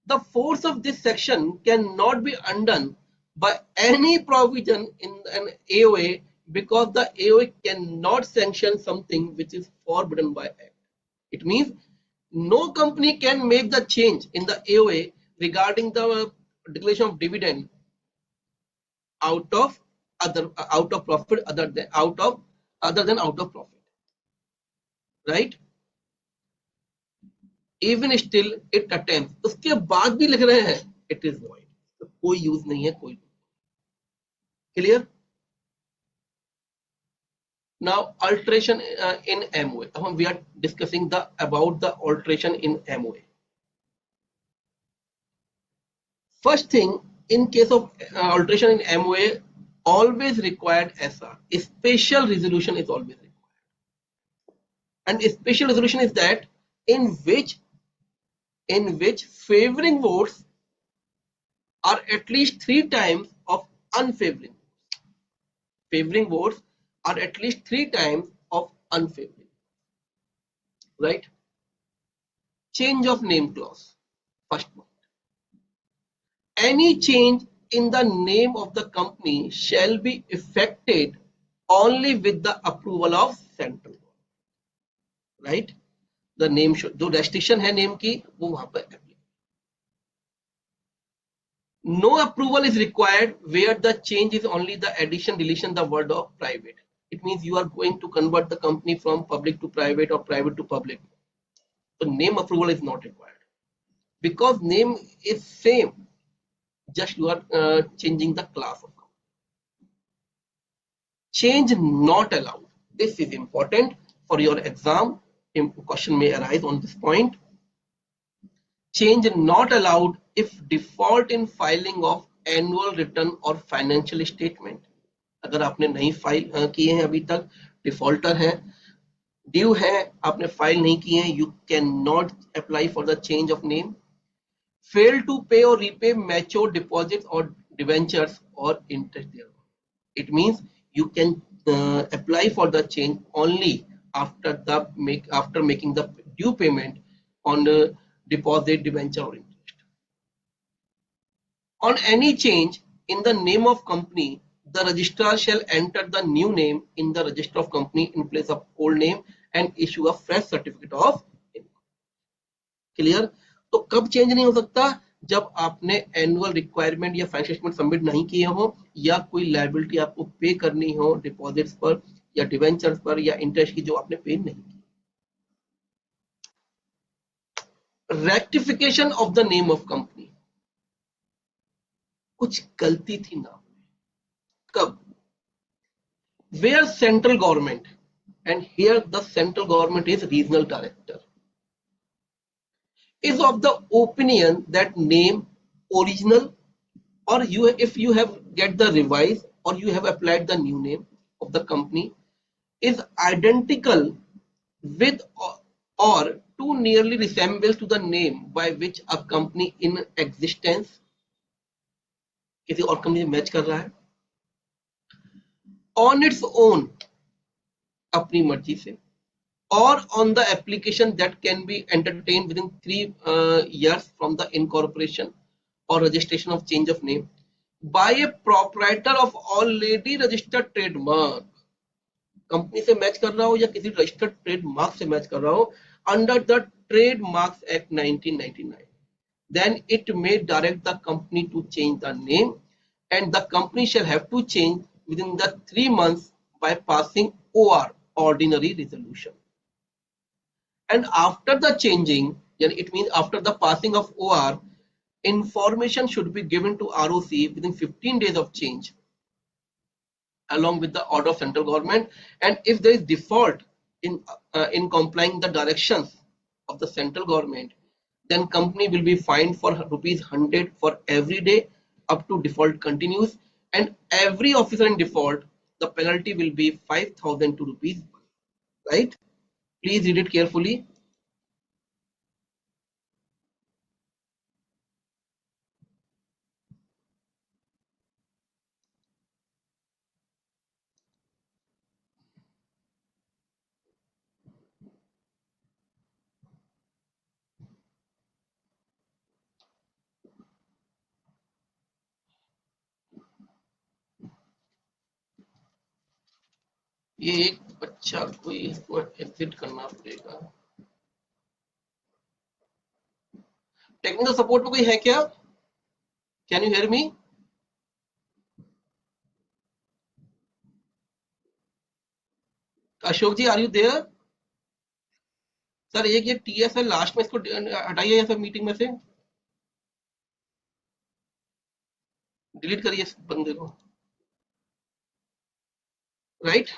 The force of this section cannot be undone by any provision in an AOA, because the AOA cannot sanction something which is forbidden by act. It means no company can make the change in the AOA regarding the declaration of dividend out of out of profit other than out of profit, right? Even still it attempts, उसके बाद भी लिख रहे हैं it is void, तो कोई use नहीं है, कोई clear. Now alteration in MOA. We are discussing about the alteration in MOA. First thing, in case of alteration in MOA, always required SR. A special resolution is always required. And a special resolution is that in which favoring votes are at least 3 times of unfavoring. Favoring votes are at least 3 times of unfavoring. Right? Change of name clause. First one. Any change in the name of the company shall be effected only with the approval of central government. Right? The name should, जो restriction है name की वो वहां पर apply. No approval is required where the change is only the addition, deletion, the word of private. It means you are going to convert the company from public to private or private to public. So name approval is not required because name is same. Just you are changing the class of company. Change not allowed. This is important for your exam. Question may arise on this point. Change not allowed if default in filing of annual return or financial statement. अगर आपने नहीं file किए हैं अभी तक, defaulter है, due है, आपने फाइल नहीं किए हैं, you cannot apply for the change of name. Fail to pay or repay mature deposits or debentures or interest thereon. It means you can apply for the change only after making the due payment on the deposit, debenture or interest. On any change in the name of company, the registrar shall enter the new name in the register of company in place of old name and issue a fresh certificate of income. Clear? तो कब change नहीं हो सकता? जब आपने annual requirement या financial statement submit नहीं किए हो या कोई लायबिलिटी आपको पे करनी हो डिपॉजिट्स पर या डिवेंचर्स पर या इंटरेस्ट की जो आपने पे नहीं की. Rectification of the name of company. कुछ गलती थी ना, कब? Where central government, and here the central government is regional director, is of the opinion that name original or if you have get the revised or you have applied the new name of the company is identical with or too nearly resembles to the name by which a company in existence किसी और company से match कर रहा है on its own अपनी मर्जी से or on the application that can be entertained within 3 years from the incorporation or registration of change of name by a proprietor of already registered trademark. Company से match कर रहा हो या किसी registered trademark से मैच कर रहा हो under the trademarks act 1999, then it may direct the company to change the name and the company shall have to change within the 3 months by passing OR, ordinary resolution. And after the changing, it means after the passing of OR, information should be given to ROC within 15 days of change along with the order of central government. And if there is default in complying the directions of the central government, then company will be fined for ₹100 for every day up to default continues, and every officer in default the penalty will be 5,000 rupees. Right? Please read it carefully. ये एक बच्चा कोई इसको exit करना पड़ेगा. Technical support में कोई है क्या? Can you hear me? Ashok ji, are you there? Sir एक ये टीएस है लास्ट में, इसको हटाइए सर मीटिंग में से, डिलीट करिए इस बंदे को। राइट,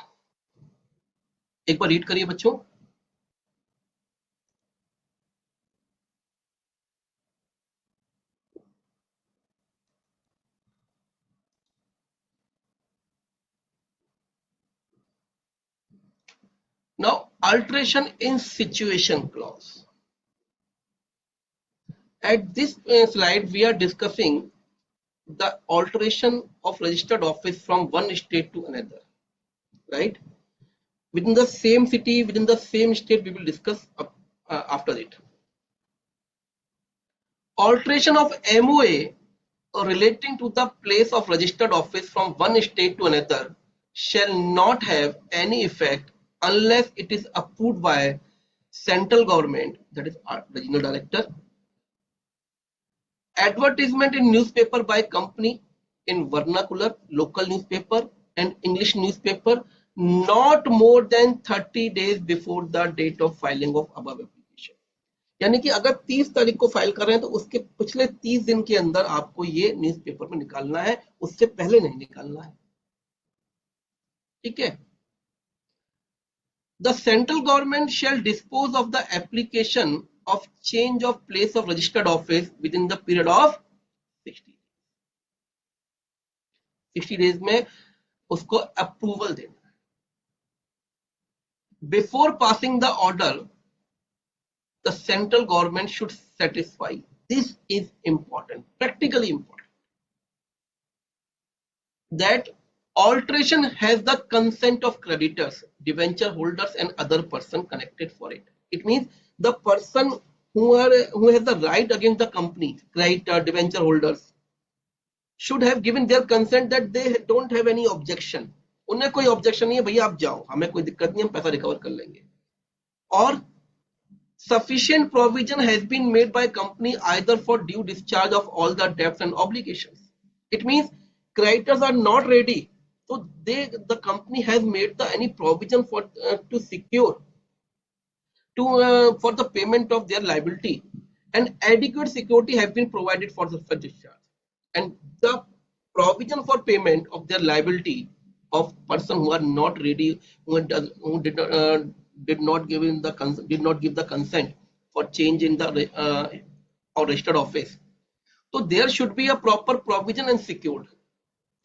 एक बार रीड करिए बच्चों। Now, alteration in situation clause. At this slide, we are discussing the alteration of registered office from one state to another, right? Within the same city, within the same state, we will discuss after it. Alteration of MOA relating to the place of registered office from one state to another shall not have any effect unless it is approved by central government, that is regional director. Advertisement in newspaper by company in vernacular, local newspaper and English newspaper not more than 30 days before the date of filing of above application. यानी कि अगर 30 तारीख को file कर रहे हैं तो उसके पिछले 30 दिन के अंदर आपको ये न्यूज़पेपर में निकालना है, उससे पहले नहीं निकालना है। ठीक है। The central government shall dispose of the application of change of place of registered office within the period of 60 days में उसको अप्रूवल देना है। Before passing the order, the central government should satisfy. This is important, practically important, that alteration has the consent of creditors, debenture holders and other person connected for it. It means the person who has the right against the company, creditor, debenture holders, should have given their consent that they don't have any objection. उन्हें कोई objection नहीं है, भैया आप जाओ, हमें कोई दिक्कत नहीं, हम पैसा रिकवर कर लेंगे. और sufficient provision has been made by company either for due discharge of all the debts and obligations. It means creditors are not ready, so the company has made any provision for to secure for the payment of their liability, and adequate security has been provided for the such discharge, and the provision for payment of their liability of person who are not ready, who did not give the consent for change in the or registered office. So there should be a proper provision and secured.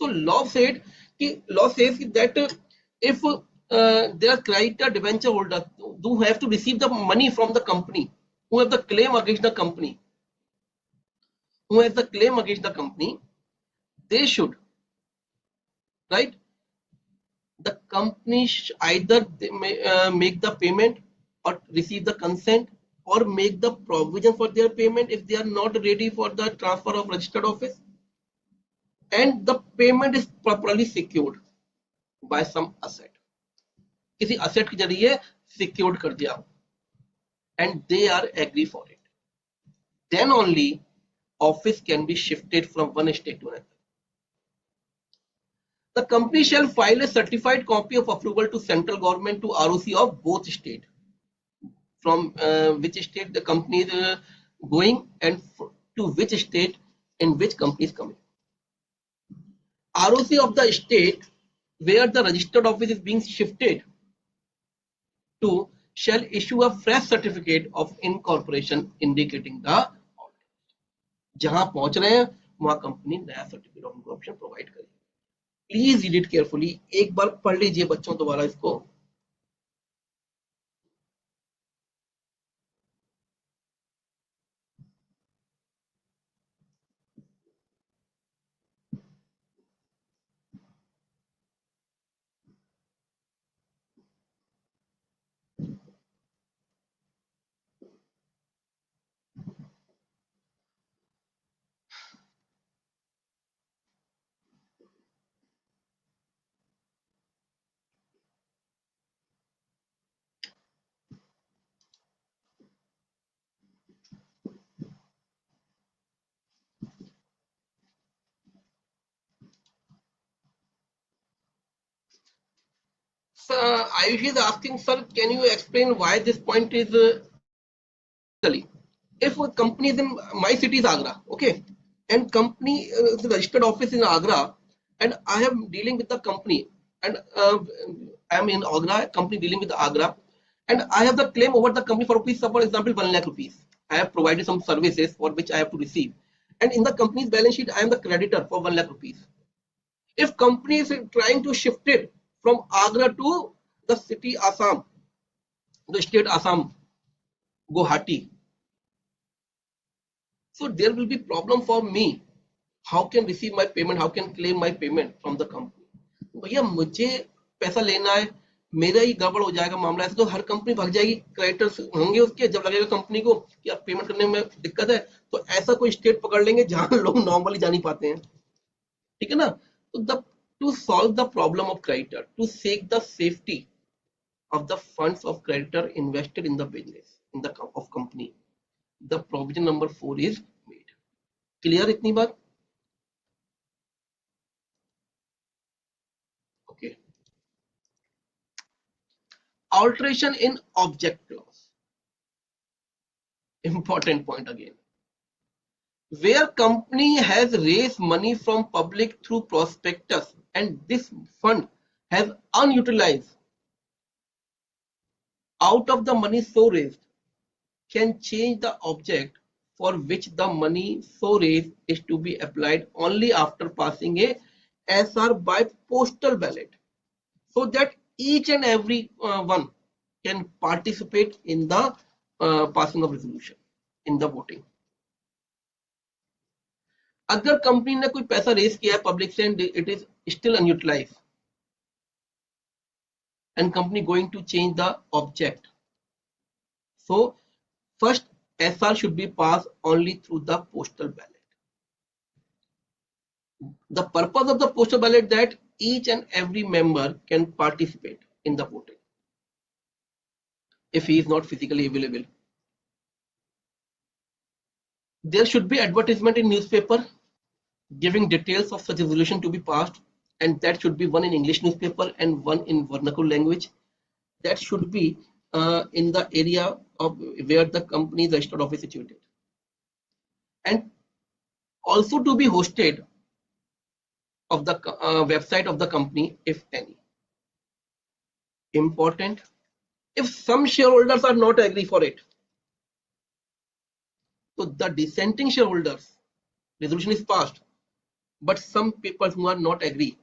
So law says that if there are creditor debenture holders who have to receive the money from the company, who have the claim against the company, they should, right? The company either make the payment or receive the consent or make the provision for their payment if they are not ready for the transfer of registered office, and the payment is properly secured by some asset. किसी asset के जरिए secured कर दिया, and they are agree for it, then only office can be shifted from one state to another. The company shall file a certified copy of approval to central government to ROC of both state, from which state the company is going and to which state in which company is coming. ROC of the state where the registered office is being shifted to shall issue a fresh certificate of incorporation indicating the जहां पहुंच रहे हैं वहां company नया certificate of incorporation provide करेगी. Please read it carefully, एक बार पढ़ लीजिए बच्चों दोबारा इसको. Ayush is asking, sir, can you explain why this point is if a company is in my city is Agra, okay, and company the registered office in Agra, and I am dealing with the company, and I am in Agra, company dealing with Agra, and I have the claim over the company for rupees, for example, 1 lakh rupees. I have provided some services for which I have to receive, and in the company's balance sheet, I am the creditor for 1 lakh rupees. If company is trying to shift it from Agra to the city Assam, the state Assam, Guwahati, so there will be problem for me. How can receive my payment? How can claim my payment from the company? भैया मुझे पैसा लेना है, मेरा ही गड़बड़ हो जाएगा मामला, ऐसे तो हर कंपनी भाग जाएगी, क्रेडिटर्स होंगे उसके, जब लगेगा कंपनी को कि आप पेमेंट करने में दिक्कत है, तो ऐसा कोई स्टेट पकड़ लेंगे जहां लोग नॉर्मली जा नहीं पाते हैं, ठीक है ना? तो the to solve the problem of creditor, to seek the safety of the funds of creditor invested in the business in the of company, the provision number 4 is made. Clear itni baat? Okay. Alteration in object clause, important point again. Where company has raised money from public through prospectus and this fund has unutilized, out of the money so raised, can change the object for which the money so raised is to be applied only after passing a SR by postal ballot, so that each and every one can participate in the passing of resolution, in the voting. अगर company ने कोई पैसा raise किया है public से, it is still unutilized, and company going to change the object, so first SR should be passed only through the postal ballot. The purpose of the postal ballot that each and every member can participate in the voting if he is not physically available. There should be advertisement in newspaper giving details of such resolution to be passed, and that should be one in English newspaper and one in vernacular language. That should be in the area of where the company's registered office is situated, and also to be hosted of the website of the company if any. Important, if some shareholders are not agree for it, so the dissenting shareholders resolution is passed, but some people who are not agree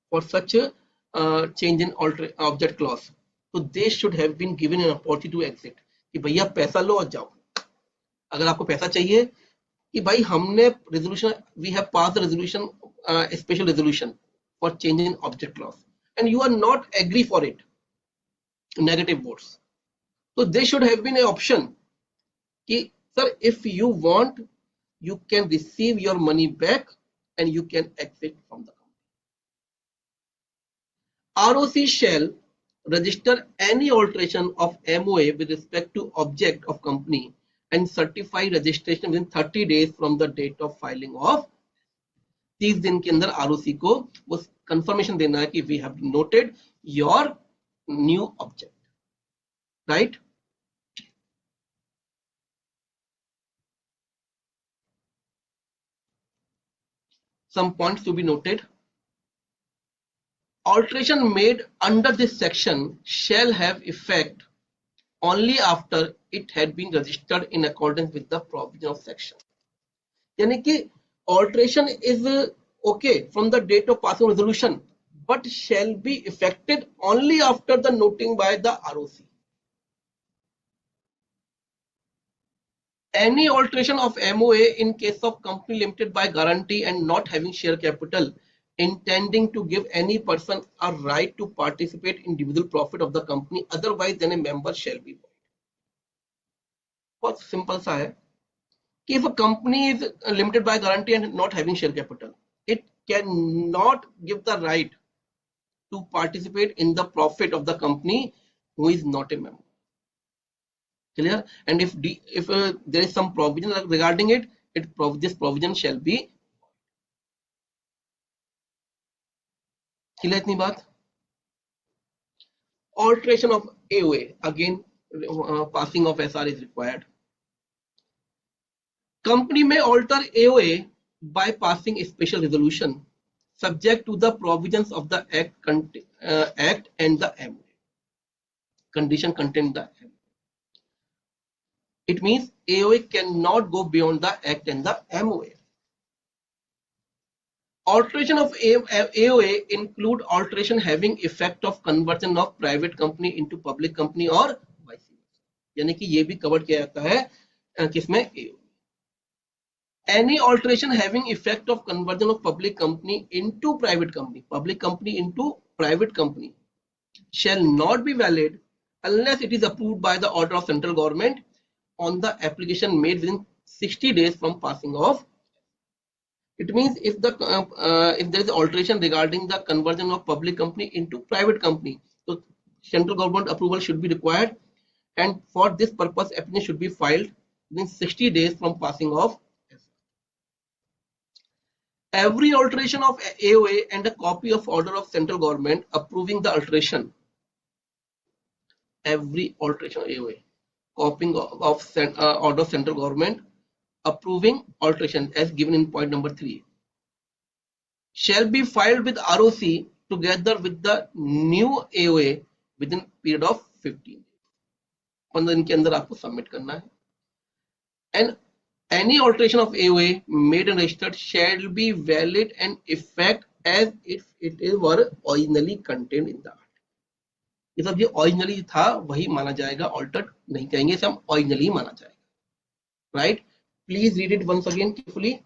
for such a change in object clause, so they should have been given an opportunity to exit कि भैया पैसा लो और जाओ, अगर आपको पैसा चाहिए कि भाई हमने resolution, we have passed the resolution, a special resolution for change in object clause, and you are not agree for it, negative votes, so they should have been an option कि sir, if you want, you can receive your money back and you can exit from the company. ROC shall register any alteration of MOA with respect to object of company and certify registration within 30 days from the date of filing of. 30 दिन के अंदर ROC को वो confirmation देना है कि we have noted your new object, right? Some points to be noted. Alteration made under this section shall have effect only after it had been registered in accordance with the provision of section. यानी कि alteration is okay from the date of passing resolution, but shall be effected only after the noting by the ROC. Any alteration of MOA in case of company limited by guarantee and not having share capital, intending to give any person a right to participate in individual profit of the company otherwise than a member shall be void. बहुत simple सा है कि if a company is limited by guarantee and not having share capital, it cannot give the right to participate in the profit of the company who is not a member. Clear? And if there is some provision regarding it, this provision shall be. Clear इतनी बात? Alteration of AOA, again passing of SR is required. Company may alter AOA by passing a special resolution subject to the provisions of the Act and the MOA. Condition contained in the MOA. It means AOA cannot go beyond the Act and the MOA. Alteration of AOA include alteration having effect of conversion of private company into public company or vice versa. यानी कि ये भी cover किया जाता है किसमें AOA. Any alteration having effect of conversion of public company into private company shall not be valid unless it is approved by the order of central government on the application made within 60 days from passing of. It means if there is alteration regarding the conversion of public company into private company, so central government approval should be required, and for this purpose application should be filed within 60 days from passing of. Every alteration of AOA and a copy of order of central government approving the alteration. Every alteration of AOA, copying of order of central government approving alteration as given in point number 3 shall be filed with ROC together with the new AOA within period of 15 days. 15 दिन के अंदर आपको submit करना है. And any alteration of AOA made and registered shall be valid and effect as if it were originally contained in the article. ये सब जो originally था वही माना जाएगा, altered नहीं कहेंगे, इसे हम originally माना जाएगा. Right? Please read it once again carefully.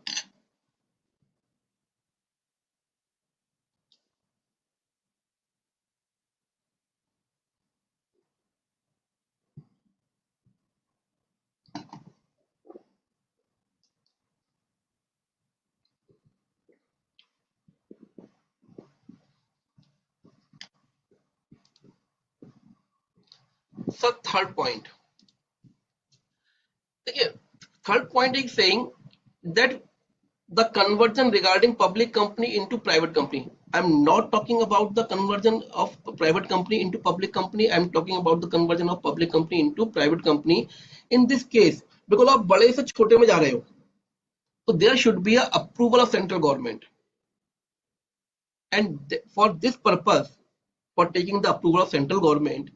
So third point. Okay, third point is saying that the conversion regarding public company into private company. I'm not talking about the conversion of private company into public company. I'm talking about the conversion of public company into private company. In this case, because आप बड़े से छोटे में जा रहे हो, so there should be a approval of central government. And for this purpose, for taking the approval of central government,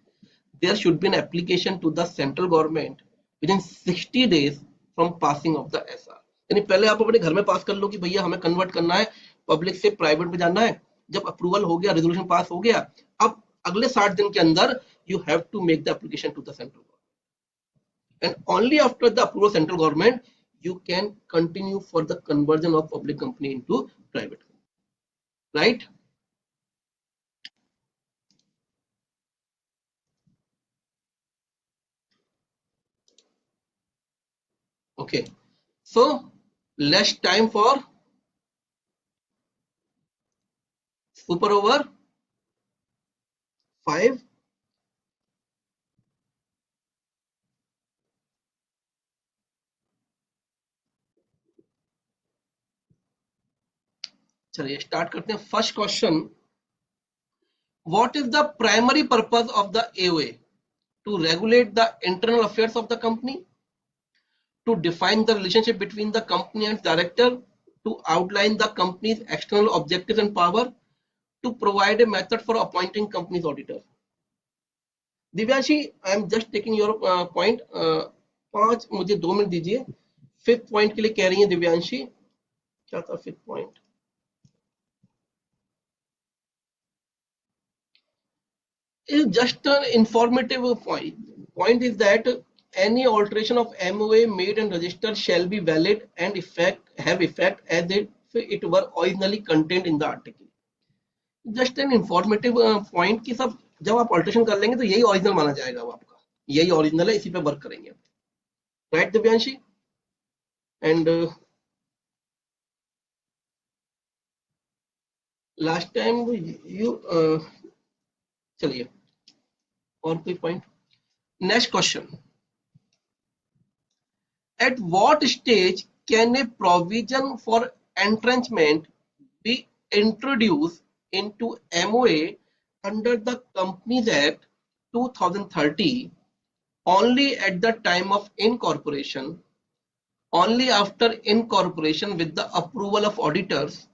there should be an application to the central government within 60 days from passing of the SR. यानी पहले आप अपने घर में पास कर लो कि भैया हमें कन्वर्ट करना है, पब्लिक से प्राइवेट में जाना है. जब अप्रूवल हो गया, रेजोल्यूशन पास हो गया, अब अगले 60 दिन के अंदर you have to make the application to the central government. And only after the approval of central government you can continue for the conversion of public company into private company. Right? Okay. So less time for super over 5. चलिए start करते हैं. First question, what is the primary purpose of the AOA? To regulate the internal affairs of the company, to define the relationship between the company and director, to outline the company's external objectives and power, to provide a method for appointing company's auditor. Divyanshi, I am just taking your point. 5 मुझे 2 minute दीजिए. 5th point के लिए कह रही है दिव्यांशी. क्या था 5th point? Is just an informative point. Point is that any alteration of MOA made and registered shall be valid and have effect as if it were originally contained in the article. Just an informative point कि सब जब आप alteration कर लेंगे तो यही original माना जाएगा. वो आपका यही original है, इसी पे वर्क करेंगे. Right, Divyanshi? And last time you चलिए और कोई point. Next question, at what stage can a provision for entrenchment be introduced into MOA under the Companies Act 2030 only at the time of incorporation, only after incorporation with the approval of auditors,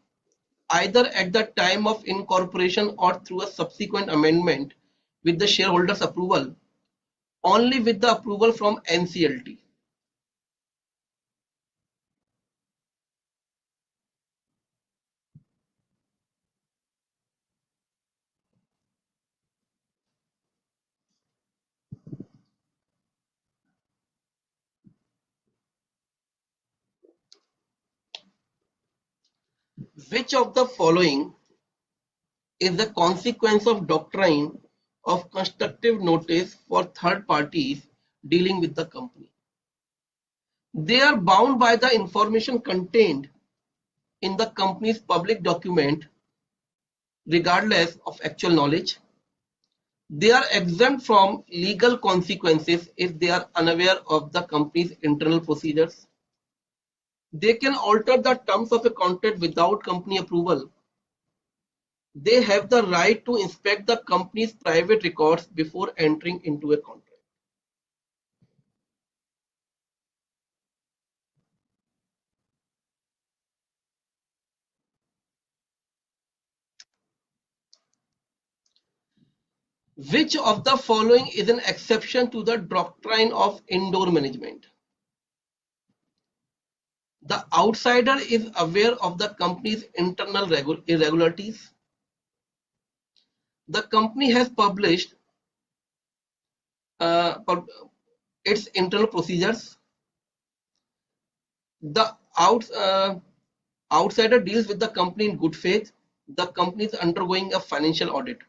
either at the time of incorporation or through a subsequent amendment with the shareholders' approval, only with the approval from NCLT. Which of the following is the consequence of doctrine of constructive notice for third parties dealing with the company? They are bound by the information contained in the company's public document regardless of actual knowledge. They are exempt from legal consequences if they are unaware of the company's internal procedures. They can alter the terms of a contract without company approval. They have the right to inspect the company's private records before entering into a contract. Which of the following is an exception to the doctrine of indoor management? The outsider is aware of the company's internal irregularities. The company has published its internal procedures. The outsider deals with the company in good faith. The company is undergoing a financial audit.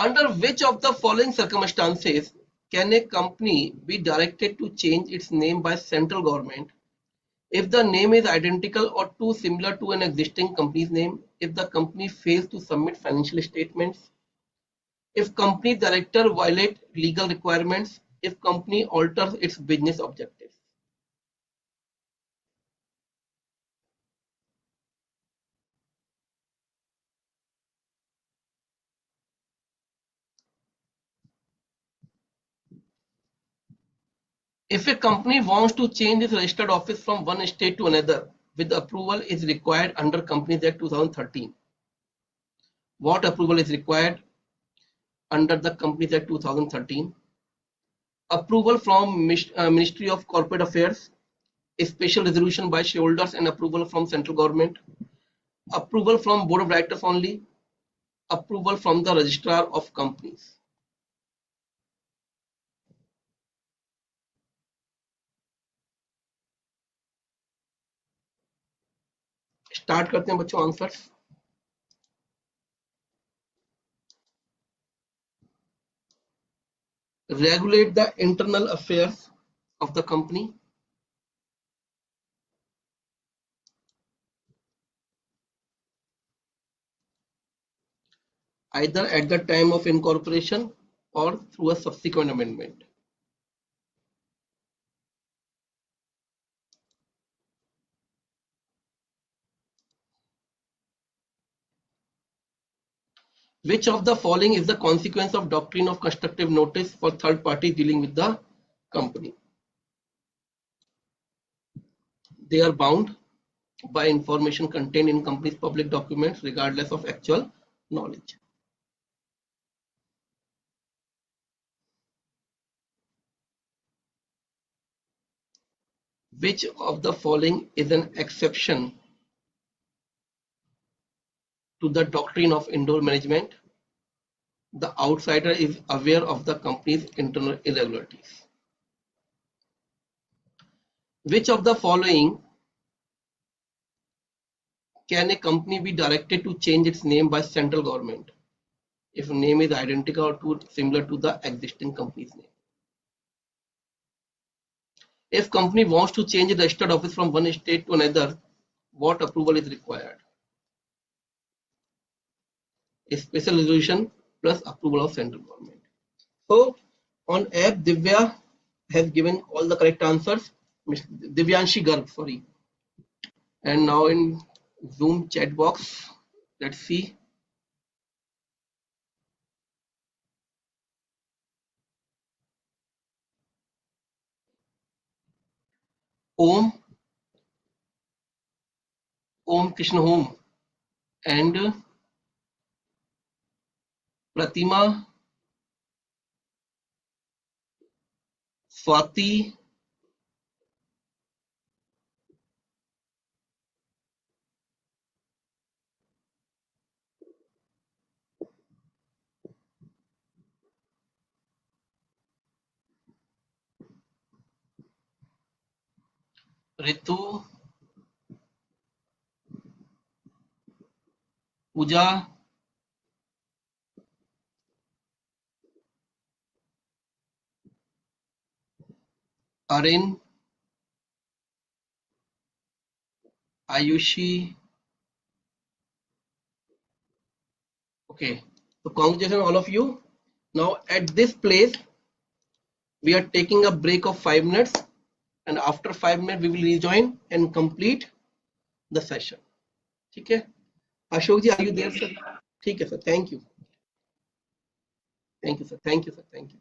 Under which of the following circumstances can a company be directed to change its name by central government if the name is identical or too similar to an existing company's name, if the company fails to submit financial statements, if company director violate legal requirements, if company alters its business objectives? If a company wants to change its registered office from one state to another, with approval is required under Companies Act 2013. What approval is required under the Companies Act 2013? Approval from Ministry of Corporate Affairs, a special resolution by shareholders and approval from central government, approval from Board of Directors only, approval from the Registrar of Companies. Start करते हैं बच्चों answers. Regulate the internal affairs of the company. Either at the time of incorporation or through a subsequent amendment. Which of the following is the consequence of doctrine of constructive notice for third party dealing with the company? They are bound by information contained in company's public documents regardless of actual knowledge. Which of the following is an exception to the doctrine of indoor management? The outsider is aware of the company's internal irregularities. Which of the following can a company be directed to change its name by central government if name is identical or too similar to the existing company's name? If company wants to change the registered office from one state to another, what approval is required? A special resolution plus approval of central government. So on app, Divya has given all the correct answers. Miss Divyanshi Garg, sorry. And now in Zoom chat box, let's see. Om, Om Krishna Home, and Pratima, Swati, Ritu, Pooja, Arin, Ayushi. Okay, so congratulations all of you. Now at this place, we are taking a break of 5 minutes, and after 5 minutes, we will rejoin and complete the session. ठीक है? Ashok ji, are you there, sir? ठीक है, sir. Thank you. Thank you, sir. Thank you, sir. Thank you.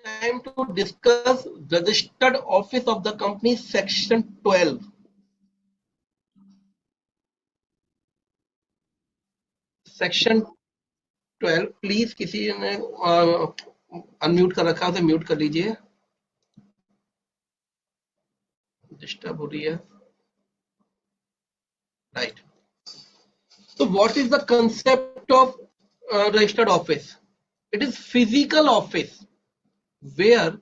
time to discuss registered office of the company, section 12. Section 12 please किसी ने unmute कर रखा है उसे म्यूट कर लीजिए, डिस्टर्ब हो रही है। Right, so what is the concept of registered office? It is physical office where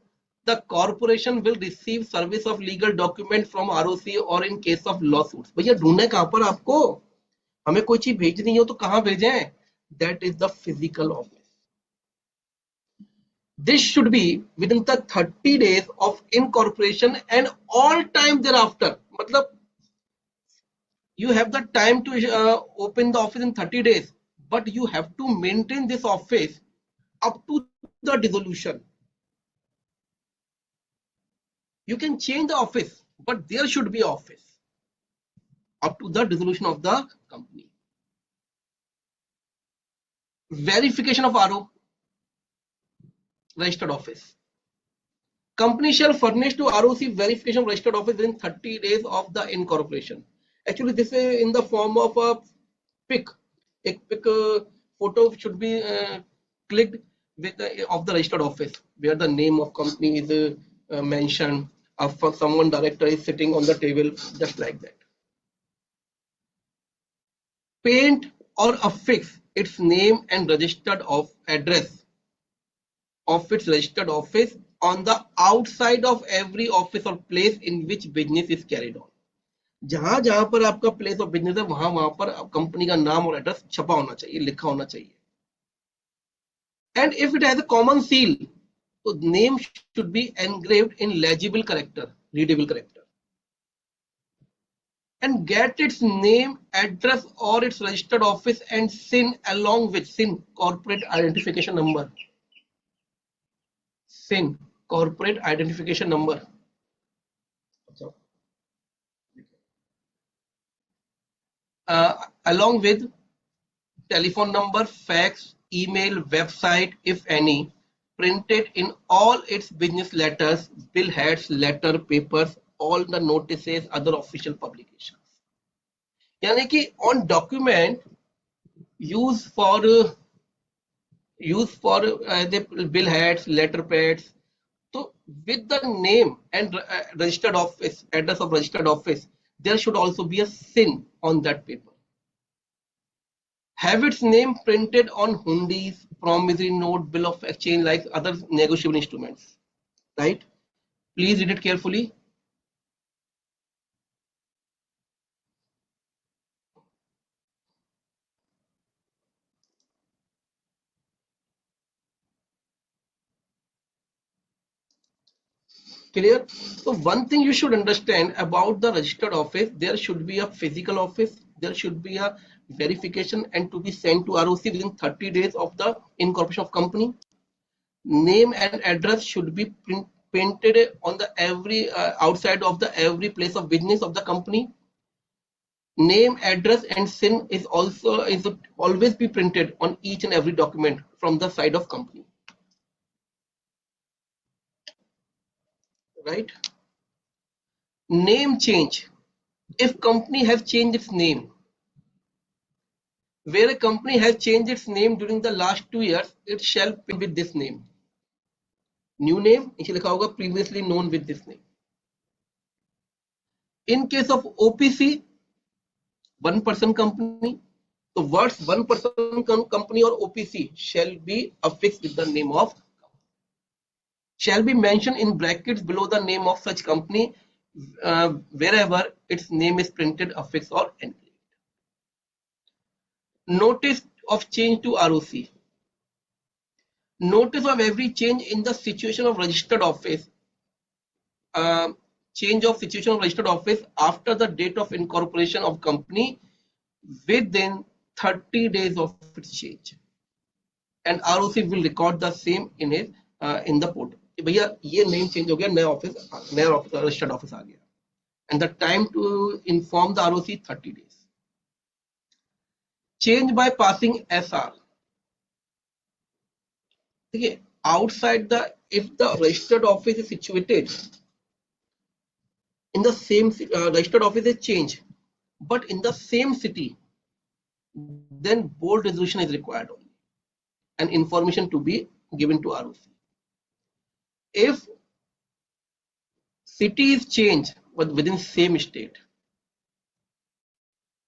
the corporation will receive service of legal document from ROC or in case of lawsuits. भैया ढूंढे कहां पर आपको, हमें कोई चीज भेजनी हो तो कहां भेजें? That is the physical office. This should be within the 30 days of incorporation and all time thereafter. मतलब you have the time to open the office in 30 days, but you have to maintain this office up to the dissolution. You can change the office, but there should be office up to the dissolution of the company. Verification of RO, registered office. Company shall furnish to ROC verification of registered office within 30 days of the incorporation. Actually, this is in the form of a pic. A pic photo should be clicked with of the registered office, where the name of company is mentioned. For someone director is sitting on the table, just like that. Paint or affix its name and registered of address of its registered office on the outside of every office or place in which business is carried on. जहां जहां पर आपका place of business है वहां वहां पर company का नाम और एड्रेस छपा होना चाहिए, लिखा होना चाहिए. And if it has a common seal, तो name should be engraved in legible character, readable character. And get its name, address or its registered office and SIN along with SIN, corporate identification number. SIN, corporate identification number. Along with telephone number, fax, email, website, if any, printed in all its business letters, bill heads, letter, papers, all the notices, other official publications. यानी कि on document used for the bill heads, letter pads, so with the name and registered office, address of registered office, there should also be a SIN on that paper. Have its name printed on hundis, promissory note, bill of exchange, like other negotiable instruments. Right? Please read it carefully. Clear? So one thing you should understand about the registered office, there should be a physical office, there should be a verification and to be sent to ROC within 30 days of the incorporation of company. Name and address should be painted on the every outside of the every place of business of the company. Name, address and SIN is always be printed on each and every document from the side of company. Right? Name change. If company has changed its name, where a company has changed its name during the last 2 years, it shall be with this name. New name, इसे लिखा होगा previously known with this name. In case of OPC, one person company, the words one person company or OPC shall be affixed with the name of, shall be mentioned in brackets below the name of such company wherever its name is printed, affixed or engraved. Notice of change to ROC. Notice of every change in the situation of registered office, change of situation of registered office after the date of incorporation of company within 30 days of its change, and ROC will record the same in his in the portal. भैया ये name change हो गया, नया office registered office आ गया, and the time to inform the ROC 30 days. Change by passing SR. Okay, outside the if the registered office is situated in the same registered office is changed, but in the same city, then board resolution is required only, and information to be given to ROC. If city is changed but within same state,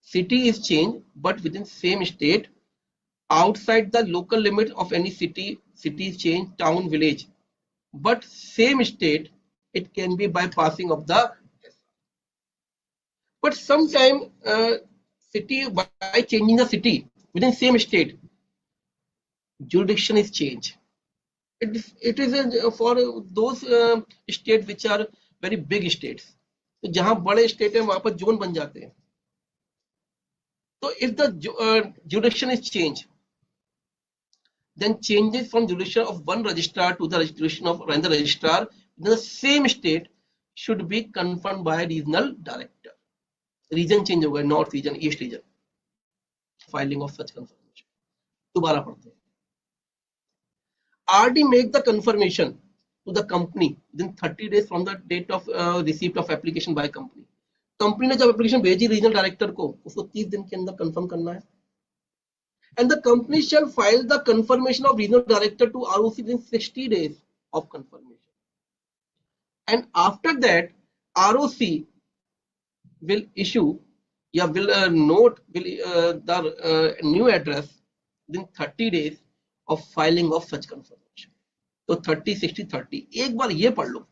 city is changed but within same state, outside the local limit of any city, city is changed, town, village, but same state, it can be by passing of the. But sometime city, by changing the city within same state, jurisdiction is changed. It is for those states which are very big states. तो जहां बड़े state है वहां पर zone बन जाते हैं. So if the jurisdiction is changed, then changes from jurisdiction of one registrar to the jurisdiction of another registrar in the same state should be confirmed by regional director. Region change होगा, north region, east region. Filing of such confirmation. दोबारा पढ़ते हैं. RD make the confirmation to the company within 30 days from the date of receipt of application by company. Company ने जब application भेजी regional director को, उसको 30 दिन के अंदर कंफर्म करना है. And the company shall file the confirmation of regional director to ROC within 60 days of confirmation. And after that, ROC will issue, will note the new address within 30 days of filing of such confirmation. So 30, 60, 30. एक बार ये पढ़ लो.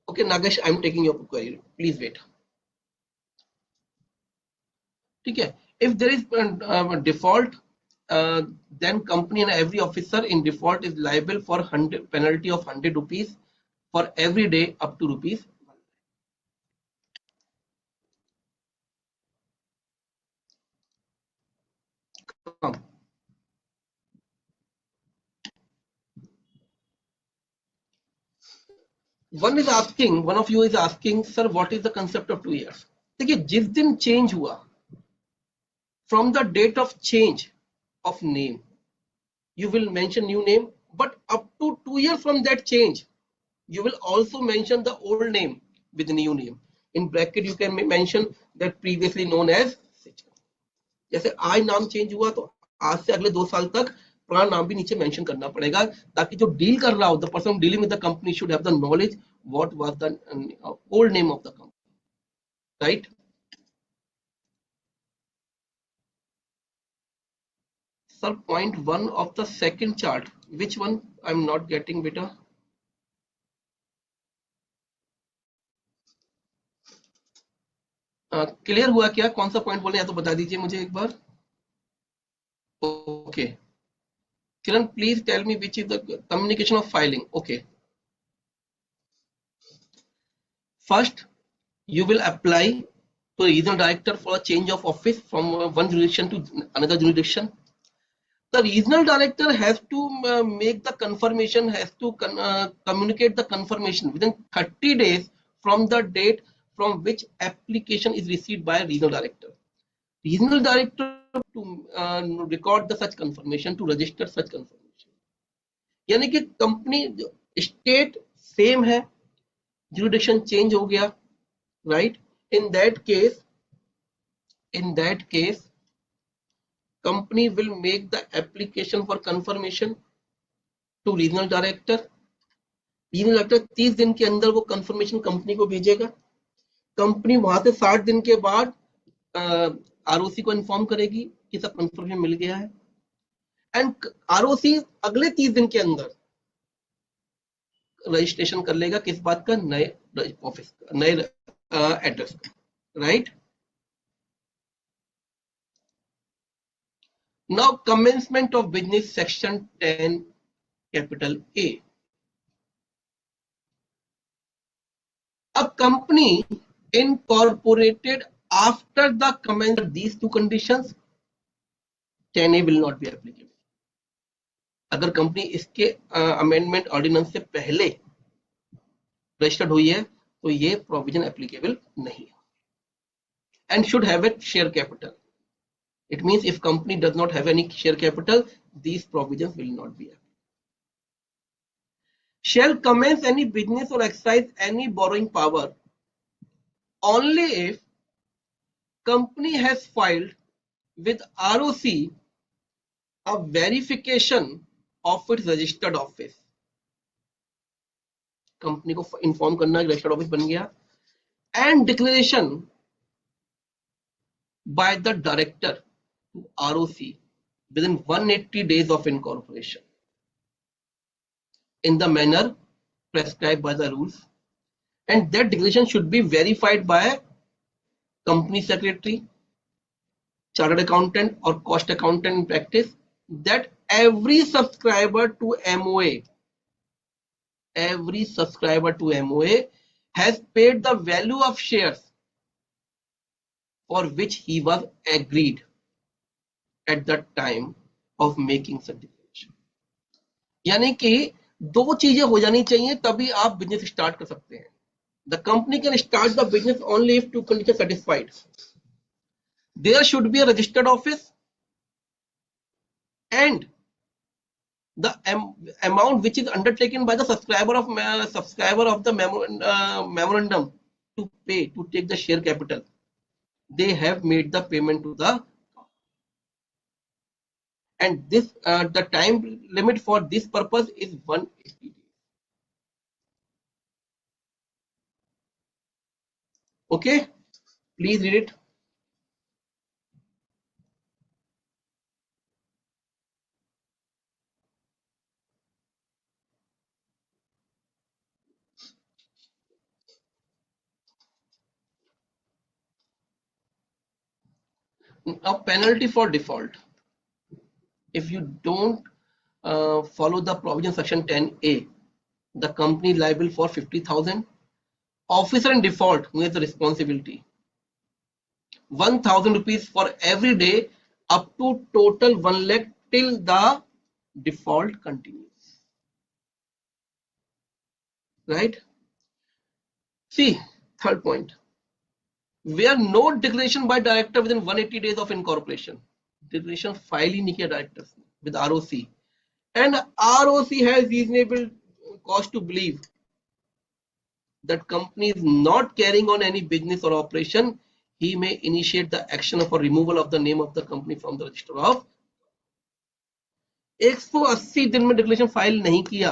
Okay, Nagesh, I'm taking your query. Please wait. Okay. If there is default, then company and every officer in default is liable for penalty of 100 rupees for every day up to rupees. Come. One of you is asking, sir, what is the concept of 2 years? देखिए, जिस दिन change हुआ, from the date of change of name, you will mention new name, but up to 2 years from that change, you will also mention the old name with the new name. In bracket, you can mention that previously known as. जैसे आज नाम change हुआ तो आज से अगले 2 साल तक पुराना नाम भी नीचे मेंशन करना पड़ेगा, ताकि जो डील कर रहा हो, the person dealing with the company should have the knowledge what was the old name of the company, right? Sir, point 1 of the second chart, which one? I'm not getting, beta. Clear हुआ क्या? कौन सा point बोले, या तो बता दीजिए मुझे एक बार. Okay, Kiran, please tell me which is the communication of filing. Okay. First, you will apply to regional director for a change of office from one jurisdiction to another jurisdiction. The regional director has to make the confirmation, has to communicate the confirmation within 30 days from the date from which application is received by a regional director. Regional director to record the such confirmation, to register such confirmation. यानी कि company state same है, jurisdiction change हो गया, right? In that case, company will make the application for confirmation to regional director. Regional director 30 दिन के अंदर वो confirmation company को भेजेगा. कंपनी वहां से 60 दिन के बाद ROC को इन्फॉर्म करेगी कि सब confirmation मिल गया है. एंड ROC अगले 30 दिन के अंदर रजिस्ट्रेशन कर लेगा किस बात का? नए ऑफिस का, नए एड्रेस का, right? Now commencement of business section 10 capital A. अब company incorporated after the commencement of these two conditions, 10A will not be applicable. अगर कंपनी इसके अमेंडमेंट ऑर्डिनेंस से पहले रजिस्टर्ड हुई है तो ये प्रोविजन एप्लीकेबल नहीं है. and should have a share capital. It means if company does not have any share capital, these provisions will not be applicable. Shall commence any business or exercise any borrowing power only if company has filed with ROC a verification of its registered office. Company को inform करना है registered office बन गया, and declaration by the director to ROC within 180 days of incorporation in the manner prescribed by the rules, and that declaration should be verified by company secretary, chartered accountant or cost accountant in practice, that every subscriber to MOA has paid the value of shares for which he was agreed at the time of making such declaration. यानी कि दो चीजें हो जानी चाहिए तभी आप business start कर सकते हैं. The company can start the business only if two conditions satisfied. There should be a registered office and the amount which is undertaken by the subscriber of the memorandum to pay to take the share capital, they have made the payment to the, and this the time limit for this purpose is 180 days. Okay, please read it. A penalty for default. If you don't follow the provision section 10A, the company is liable for 50,000. Officer in default who has the responsibility, 1,000 rupees for every day up to total 1 lakh till the default continues. Right? See, third point. Where no declaration by director within 180 days of incorporation, declaration file ही नहीं किया directors with ROC, and ROC has reasonable cause to believe that company is not carrying on any business or operation, he may initiate the action for removal of the name of the company from the register of. 180 दिन में declaration file नहीं किया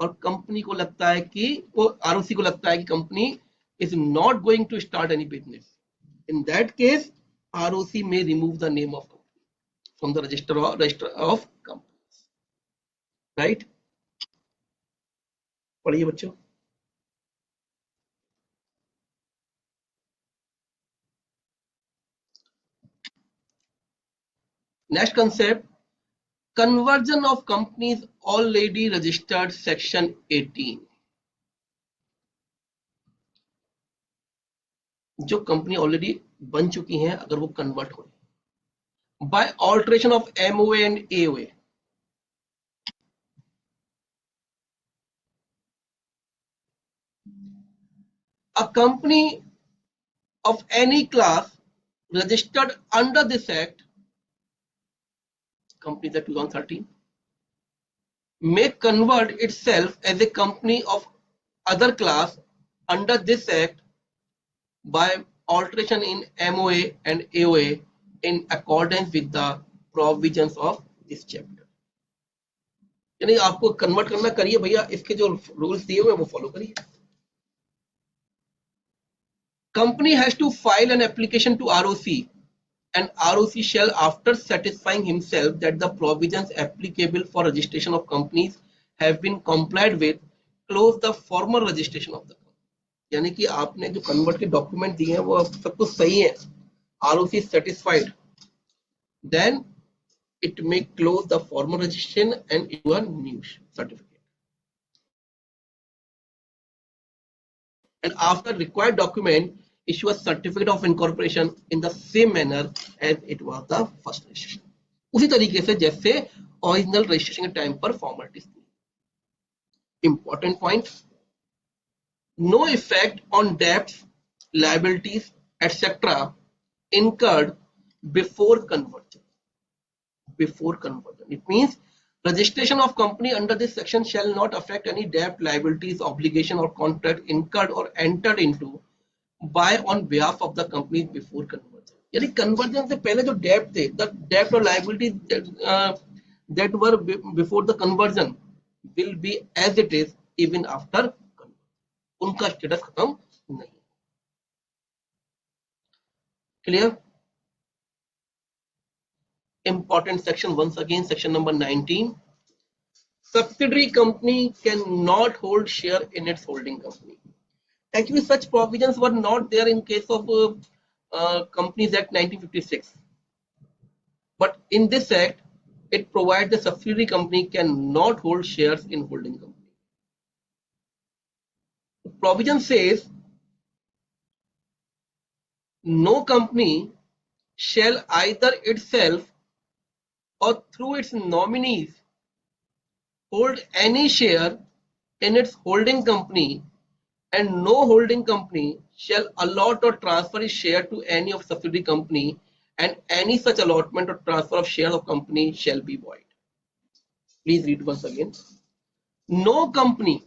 और company को लगता है कि वो आरओसी को लगता है कि company is not going to start any business. In that case, ROC may remove the name of company from the register of companies. Right? पढ़िए बच्चों. Next concept, conversion of companies already registered, section 18. जो company already बन चुकी हैं अगर वो convert हो by alteration of MOA and AOA. A company of any class registered under this act, Companies Act 2013, may convert itself as a company of other class under this act by alteration in MOA and AOA in accordance with the provisions of this chapter. यानी आपको convert करना करिए भैया, इसके जो rules दिए हुए वो फॉलो करिए. Company has to file an application to ROC, and ROC shall, after satisfying himself that the provisions applicable for registration of companies have been complied with, close the formal registration of the company. यानी कि आपने जो convert के document दिए हैं वो सब कुछ सही है, ROC is satisfied, then it may close the formal registration and issue a new certificate. And after required document, issue a certificate of incorporation in the same manner as it was the first registration. उसी तरीके से जैसे original registration के time पर formalities थी. Important point, no effect on debts, liabilities, etc. incurred before conversion. Before conversion. It means registration of company under this section shall not affect any debt, liabilities, obligation or contract incurred or entered into by on behalf of the company before conversion. यानी conversion से पहले जो debt थे, the debt or liabilities that were before the conversion will be as it is even after conversion. उनका status खत्म नहीं. Clear? Important section once again, section number 19. Subsidiary company cannot hold share in its holding company. Actually, such provisions were not there in case of Companies Act 1956. But in this act, it provides the subsidiary company cannot hold shares in holding company. The provision says no company shall either itself or through its nominees hold any share in its holding company, and no holding company shall allot or transfer its share to any of subsidiary company, and any such allotment or transfer of share of company shall be void. Please read once again. No company,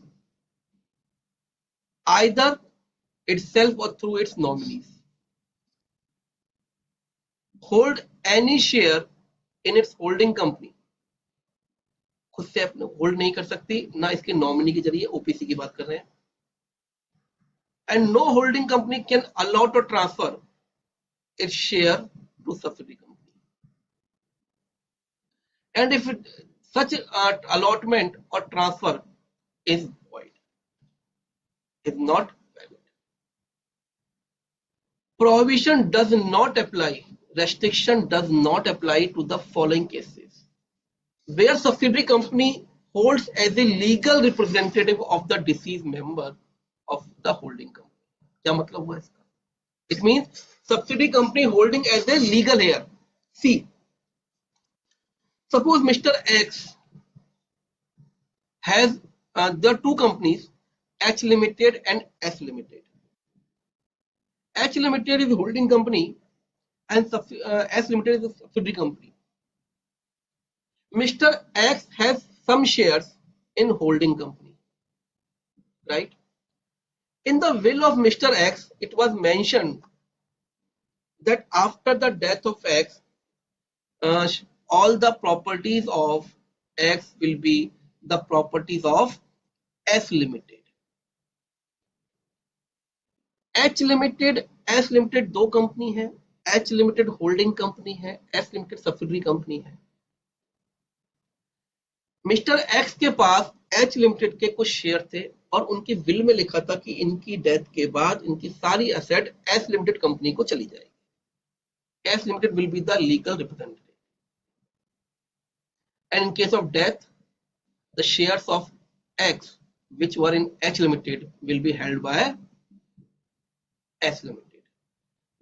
either itself or through its nominees, hold any share in its holding company. खुद से अपने hold नहीं कर सकती, ना इसके nominee के जरिए, ओपीसी की बात कर रहे हैं. And no holding company can allot or transfer its share to subsidiary company. And if such allotment or transfer is void, is not valid. Prohibition does not apply, restriction does not apply to the following cases: where subsidiary company holds as a legal representative of the deceased member of the holding company. क्या मतलब हुआ इसका? It means subsidiary company holding as a legal heir. See, suppose Mr. X has there are two companies, H Limited and S Limited. H Limited is a holding company and S Limited is a subsidiary company. Mr. X has some shares in holding company, right? In the will of Mr. X, it was mentioned that after the death of X, all the properties of X will be the properties of S Limited. H Limited, S Limited दो company है, H Limited holding company है, S Limited subsidiary company है. Mister x के पास H Limited के कुछ share थे और उनकी विल में लिखा था कि इनकी डेथ के बाद इनकी सारी एसेट S Limited कंपनी को चली जाएगी. S Limited will be the legal representative. And in case of death, the shares of X which were in H Limited will be held by S Limited.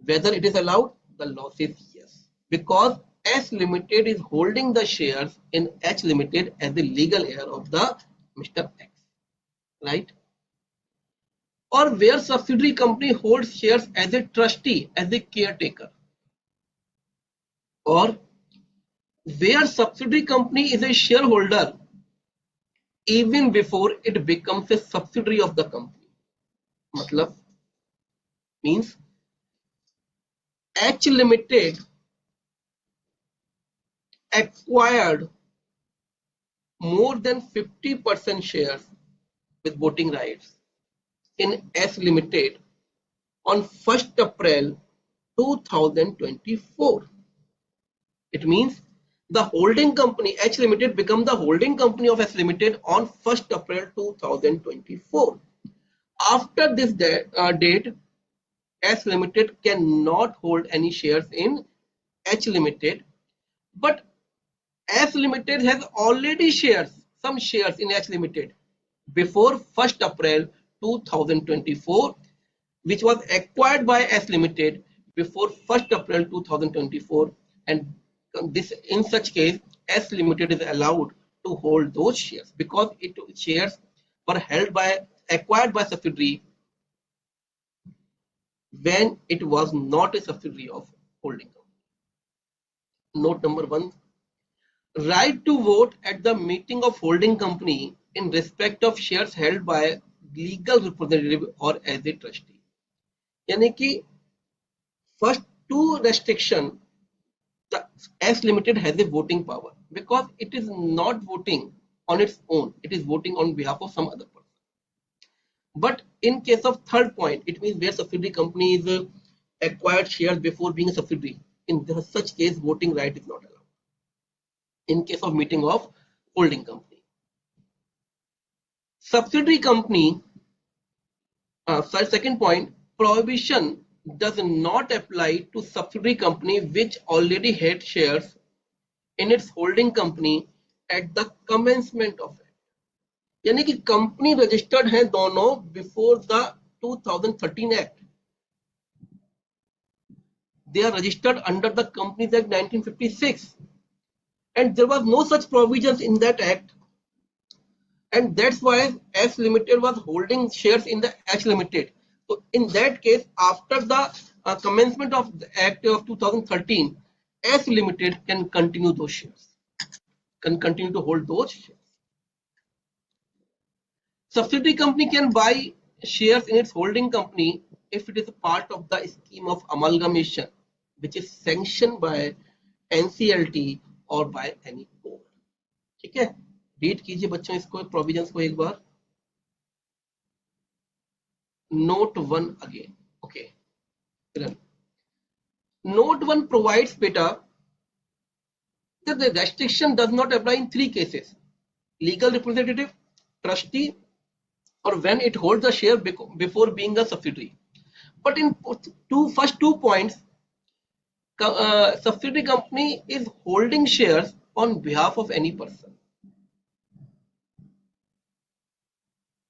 Whether it is allowed, the law says yes, because S Limited is holding the shares in H Limited as the legal heir of the Mr. X, right? Or where subsidiary company holds shares as a trustee, as a caretaker, or where subsidiary company is a shareholder even before it becomes a subsidiary of the company. मतलब means H Limited acquired more than 50% shares with voting rights in S Limited on 1st April 2024. It means the holding company H Limited become the holding company of S Limited on 1st April 2024. After this date, S Limited cannot hold any shares in H Limited, but S Limited has already some shares in H Limited before 1st April 2024, which was acquired by S Limited before 1st April 2024, and this in such case S Limited is allowed to hold those shares because shares were acquired by subsidiary when it was not a subsidiary of holding company. Note number 1, right to vote at the meeting of holding company in respect of shares held by legal representative or as a trustee. यानी कि first two restriction, the S Limited has a voting power because it is not voting on its own, it is voting on behalf of some other person. But in case of third point, it means where subsidiary company is acquired shares before being a subsidiary. In such case, voting right is not allowed. In case of meeting of holding company, subsidiary company. Second point, prohibition does not apply to subsidiary company which already had shares in its holding company at the commencement of it. यानी कि company registered है दोनों before the 2013 act. They are registered under the Companies Act 1956, and there was no such provisions in that act, and that's why S Limited was holding shares in the H Limited. So in that case, after the commencement of the Act of 2013, S Limited can continue those shares, can continue to hold those shares. Subsidiary company can buy shares in its holding company if it is a part of the scheme of amalgamation, which is sanctioned by NCLT or by any board. ठीक है, read कीजिए बच्चों इसको provisions को एक बार. Note 1 again. Okay. Note 1 provides beta that the restriction does not apply in three cases: legal representative, trustee, or when it holds a share before being a subsidiary. But in first two points, subsidiary company is holding shares on behalf of any person.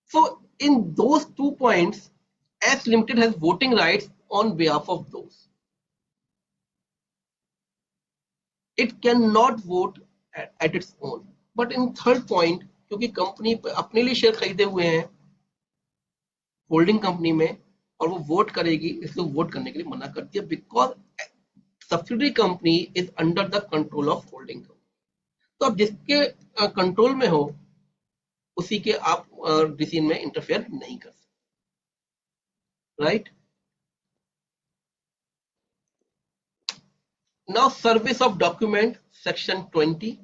So in those 2 points, S Limited has voting rights on behalf of those. It cannot vote at its own. But in third point, क्योंकि company अपने लिए share खरीदे हुए हैं holding company में और वो vote करेगी, इसलिए वोट करने के लिए मना करती है, because subsidiary company is under the control of holding company. तो अब जिसके कंट्रोल में हो उसी के आप डिसीजन में इंटरफेयर नहीं कर सकते. Right. Now service of document section 20.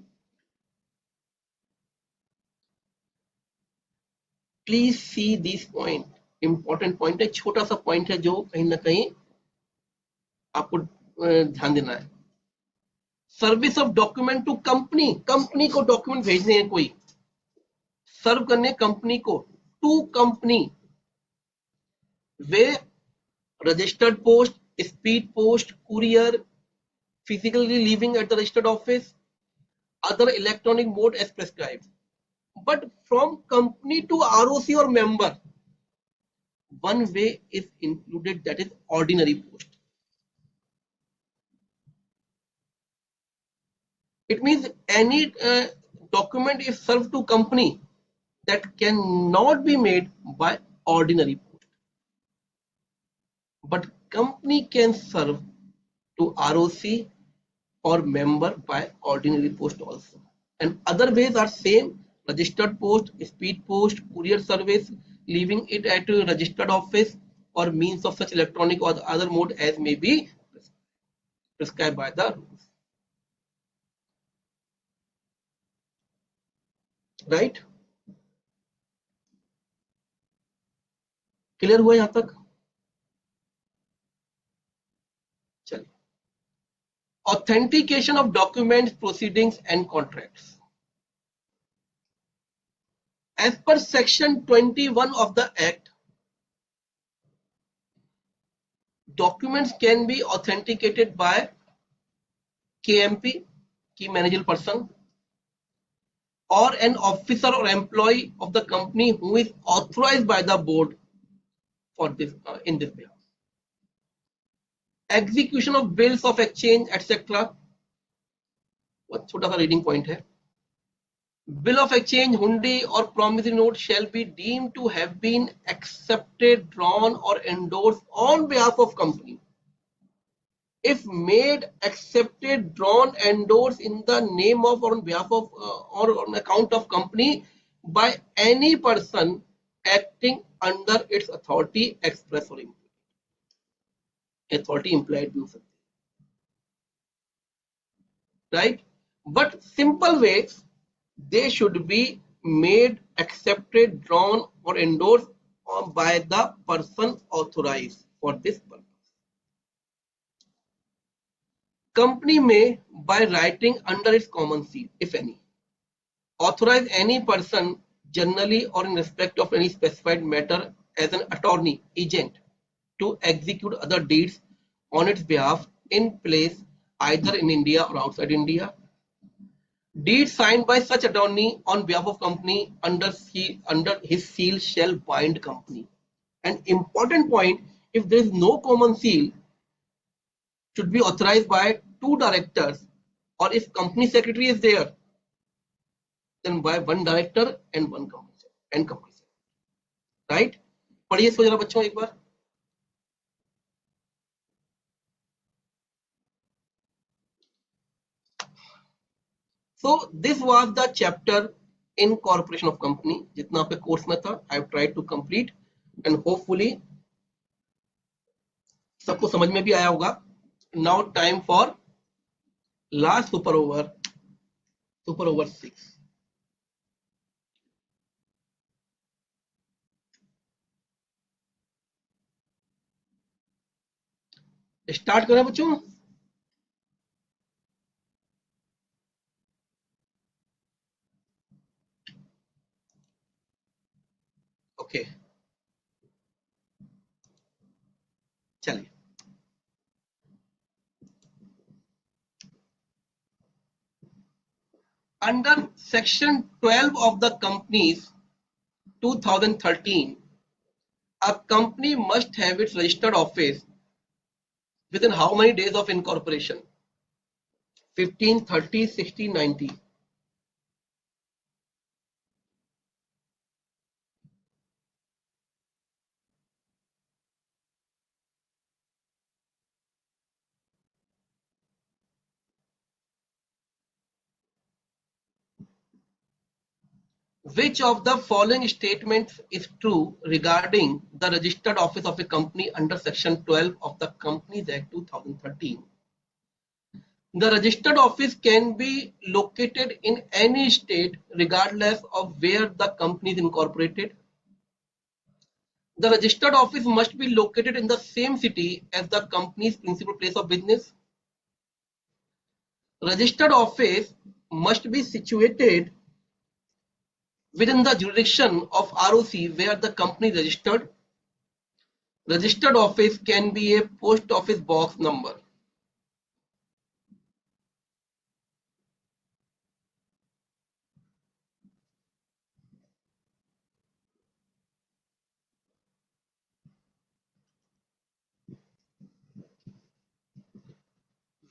Please see this point. Important point है, छोटा सा पॉइंट है जो कहीं ना कहीं आपको ध्यान देना है. Service of document to company. Company को डॉक्यूमेंट भेजने हैं कोई, सर्व करने कंपनी को, to company, via registered post, speed post, courier, physically leaving at the registered office, other electronic mode as prescribed. But from company to ROC or member, one way is included, that is ordinary post. It means any document is served to company that cannot be made by ordinary post, but company can serve to ROC or member by ordinary post also. And other ways are same: registered post, speed post, courier service, leaving it at a registered office, or means of such electronic or other mode as may be prescribed by the rules. Right? Clear हुआ यहां तक? चलिए. Authentication of documents, proceedings and contracts. As per section 21 of the Act, documents can be authenticated by KMP, key managerial person, or an officer or employee of the company who is authorized by the board for this in this behalf. Execution of bills of exchange etc. बहुत छोटा सा reading point है. Bill of exchange, hundi or promissory note shall be deemed to have been accepted, drawn or endorsed on behalf of company. if made, accepted, drawn, endorsed in the name of or on behalf of or on account of company by any person acting under its authority, express or implied. Authority implied भी हो सकती है, right? But simple ways, they should be made, accepted, drawn, or endorsed by the person authorized for this purpose. Company may, by writing under its common seal, if any, authorize any person generally or in respect of any specified matter as an attorney, agent, to execute other deeds on its behalf in place either in India or outside India. Deeds signed by such attorney on behalf of company under his seal shall bind company. An important point, if there is no common seal, should be authorized by two directors, or if company secretary is there, then by one director and one company secretary, right? पढ़िए इसको जरा बच्चों एक बार. So this was the chapter Incorporation of Company जितना आपके course में था. I have tried to complete and hopefully सबको समझ में भी आया होगा. Now time for last super over 6. Start करें बच्चों. ओके चलिए. Under section 12 of the Companies 2013, a company must have its registered office within how many days of incorporation? 15, 30, 60, 90. Which of the following statements is true regarding the registered office of a company under section 12 of the Companies Act 2013? The registered office can be located in any state regardless of where the company is incorporated. The registered office must be located in the same city as the company's principal place of business. Registered office must be situated within the jurisdiction of ROC where the company is registered. Registered office can be a post office box number.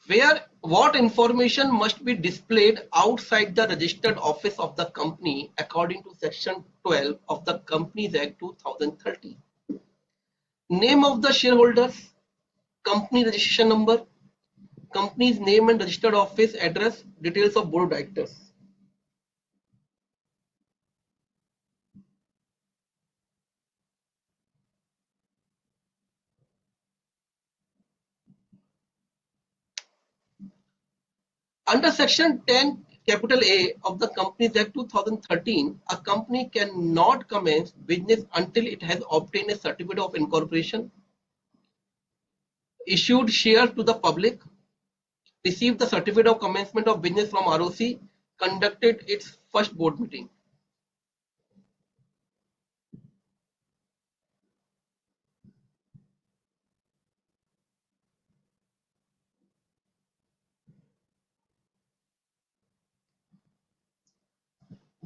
Where what information must be displayed outside the registered office of the company according to section 12 of the Companies Act 2013. Name of the shareholders, company registration number, company's name and registered office address, details of board of directors. Under section 10 capital A of the Companies Act 2013, a company cannot commence business until it has obtained a certificate of incorporation, issued shares to the public, received the certificate of commencement of business from ROC, conducted its first board meeting.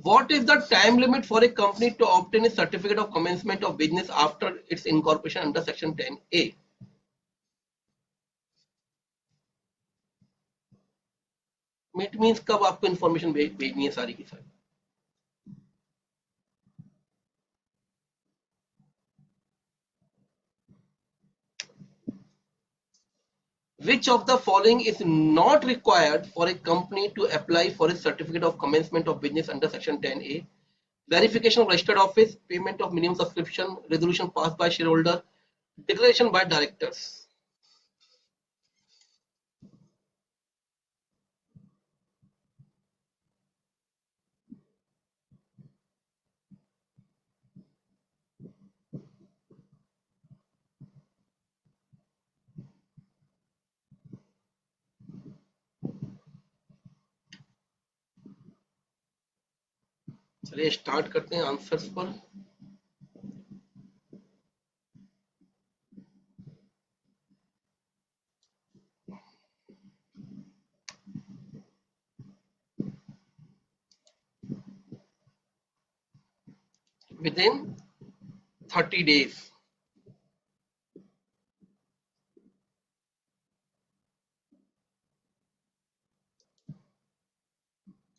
What is the time limit for a company to obtain a certificate of commencement of business after its incorporation under section 10A? It means कब आपको information भेजनी है सारी की सारी. Which of the following is not required for a company to apply for a certificate of commencement of business under section 10A? Verification of registered office, payment of minimum subscription, resolution passed by shareholder, declaration by directors. चलिए start करते हैं answers पर। Within 30 days.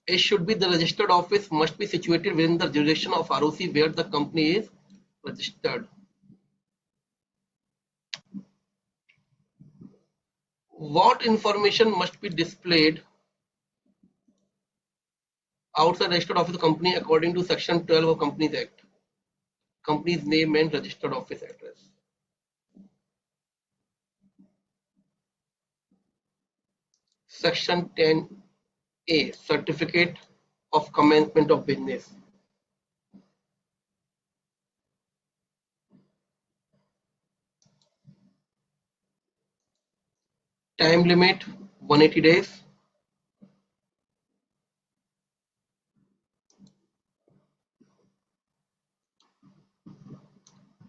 It should be the registered office must be situated within the jurisdiction of ROC where the company is registered. What information must be displayed outside registered office of the company according to section 12 of Companies Act? Company's name and registered office address. Section 10A, certificate of commencement of business. Time limit 180 days.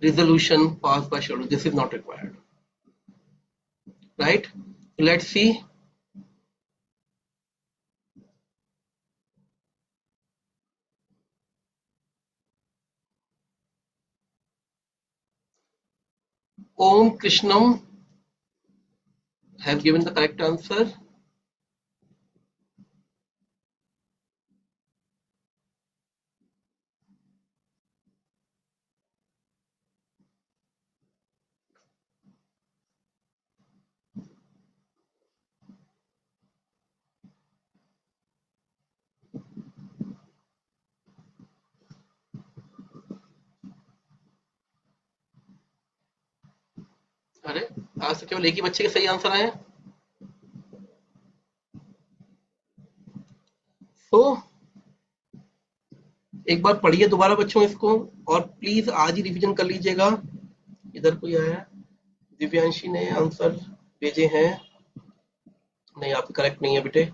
Resolution passed by shareholder. This is not required. Right? Let's see. Om Krishnam have given the correct answer. अरे आज तो केवल एक ही बच्चे के सही answer आए। तो एक बार पढ़िए दोबारा बच्चों इसको और प्लीज आज ही रिवीजन कर लीजिएगा। इधर कोई आया? दिव्यांशी ने आंसर भेजे हैं। नहीं, आप करेक्ट नहीं है बेटे।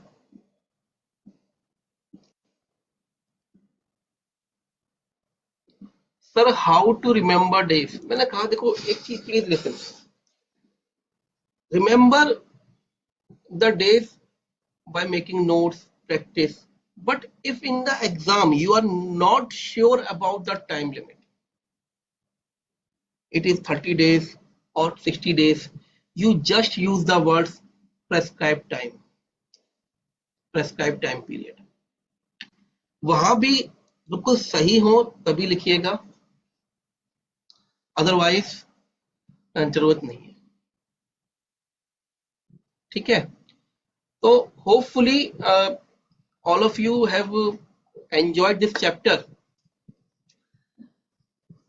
Sir how to remember days? मैंने कहा देखो एक चीज please listen, remember the days by making notes, practice. But if in the exam you are not sure about the time limit, it is 30 days or 60 days, you just use the words prescribed time period. वहां भी बिल्कुल सही हो तभी लिखिएगा, otherwise जरूरत नहीं है। ठीक है, तो hopefully all of you have enjoyed this chapter.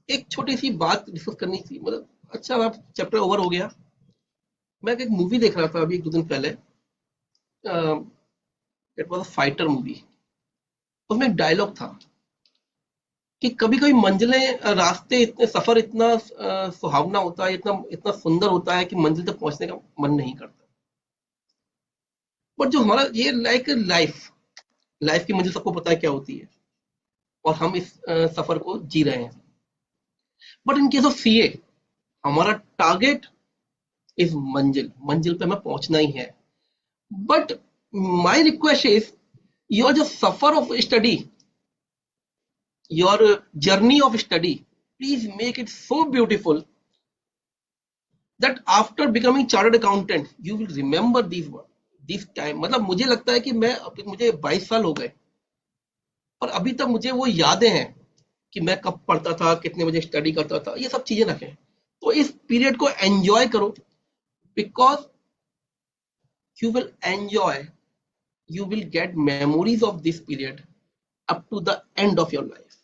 एक छोटी सी बात डिस्कस करनी थी, मतलब अच्छा अब चैप्टर ओवर हो गया। मैं एक मूवी देख रहा था अभी 1-2 दिन पहले, it was a fighter movie. उसमें एक डायलॉग था कि कभी कभी मंजिलें, रास्ते, इतने सफर इतना सुहावना होता है, इतना सुंदर होता है कि मंजिल तक पहुंचने का मन नहीं करता। बट जो हमारा ये लाइफ की मंजिल सबको पता है क्या होती है, और हम इस सफर को जी रहे हैं। But in case of CA हमारा टारगेट इज मंजिल पे हमें पहुंचना ही है। But my request is your जो सफर of study, your journey of study, please make it so beautiful that after becoming chartered accountant you will remember this time. मतलब मुझे लगता है कि मुझे 22 साल हो गए और अभी तक मुझे वो यादें हैं कि मैं कब पढ़ता था, कितने बजे स्टडी करता था, ये सब चीजें रखें। तो इस पीरियड को एंजॉय करो, because you will enjoy, you will get memories of this period up to the end of your life.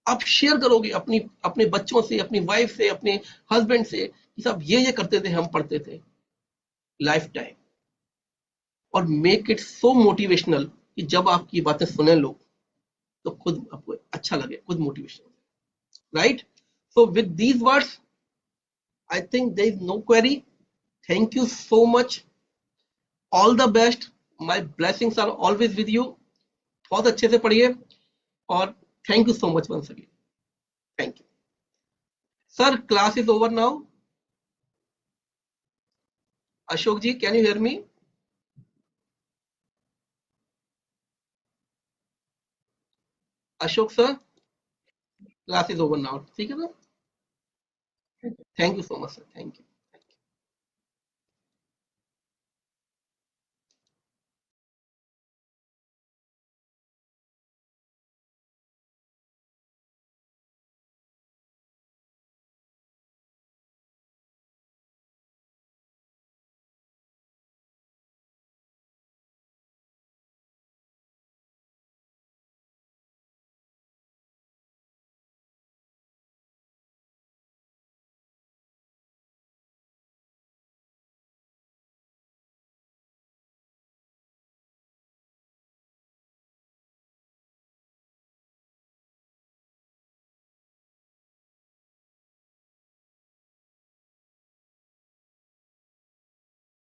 आप शेयर करोगे अपनी अपने बच्चों से, अपनी वाइफ से, अपने हस्बैंड से कि साहब ये करते थे, हम पढ़ते थे, लाइफ टाइम। और मेक इट सो मोटिवेशनल कि जब आपकी बातें सुने लोग तो खुद आपको अच्छा लगे, खुद motivation, right? So with these words I think there is no query. Thank you so much, all the best, my blessings are always with you. बहुत अच्छे से पढ़िए और thank you so much once again. Thank you sir. Class is over now. Ashok ji, can you hear me? Ashok sir, class is over now, ठीक है sir? Thank you so much sir, thank you.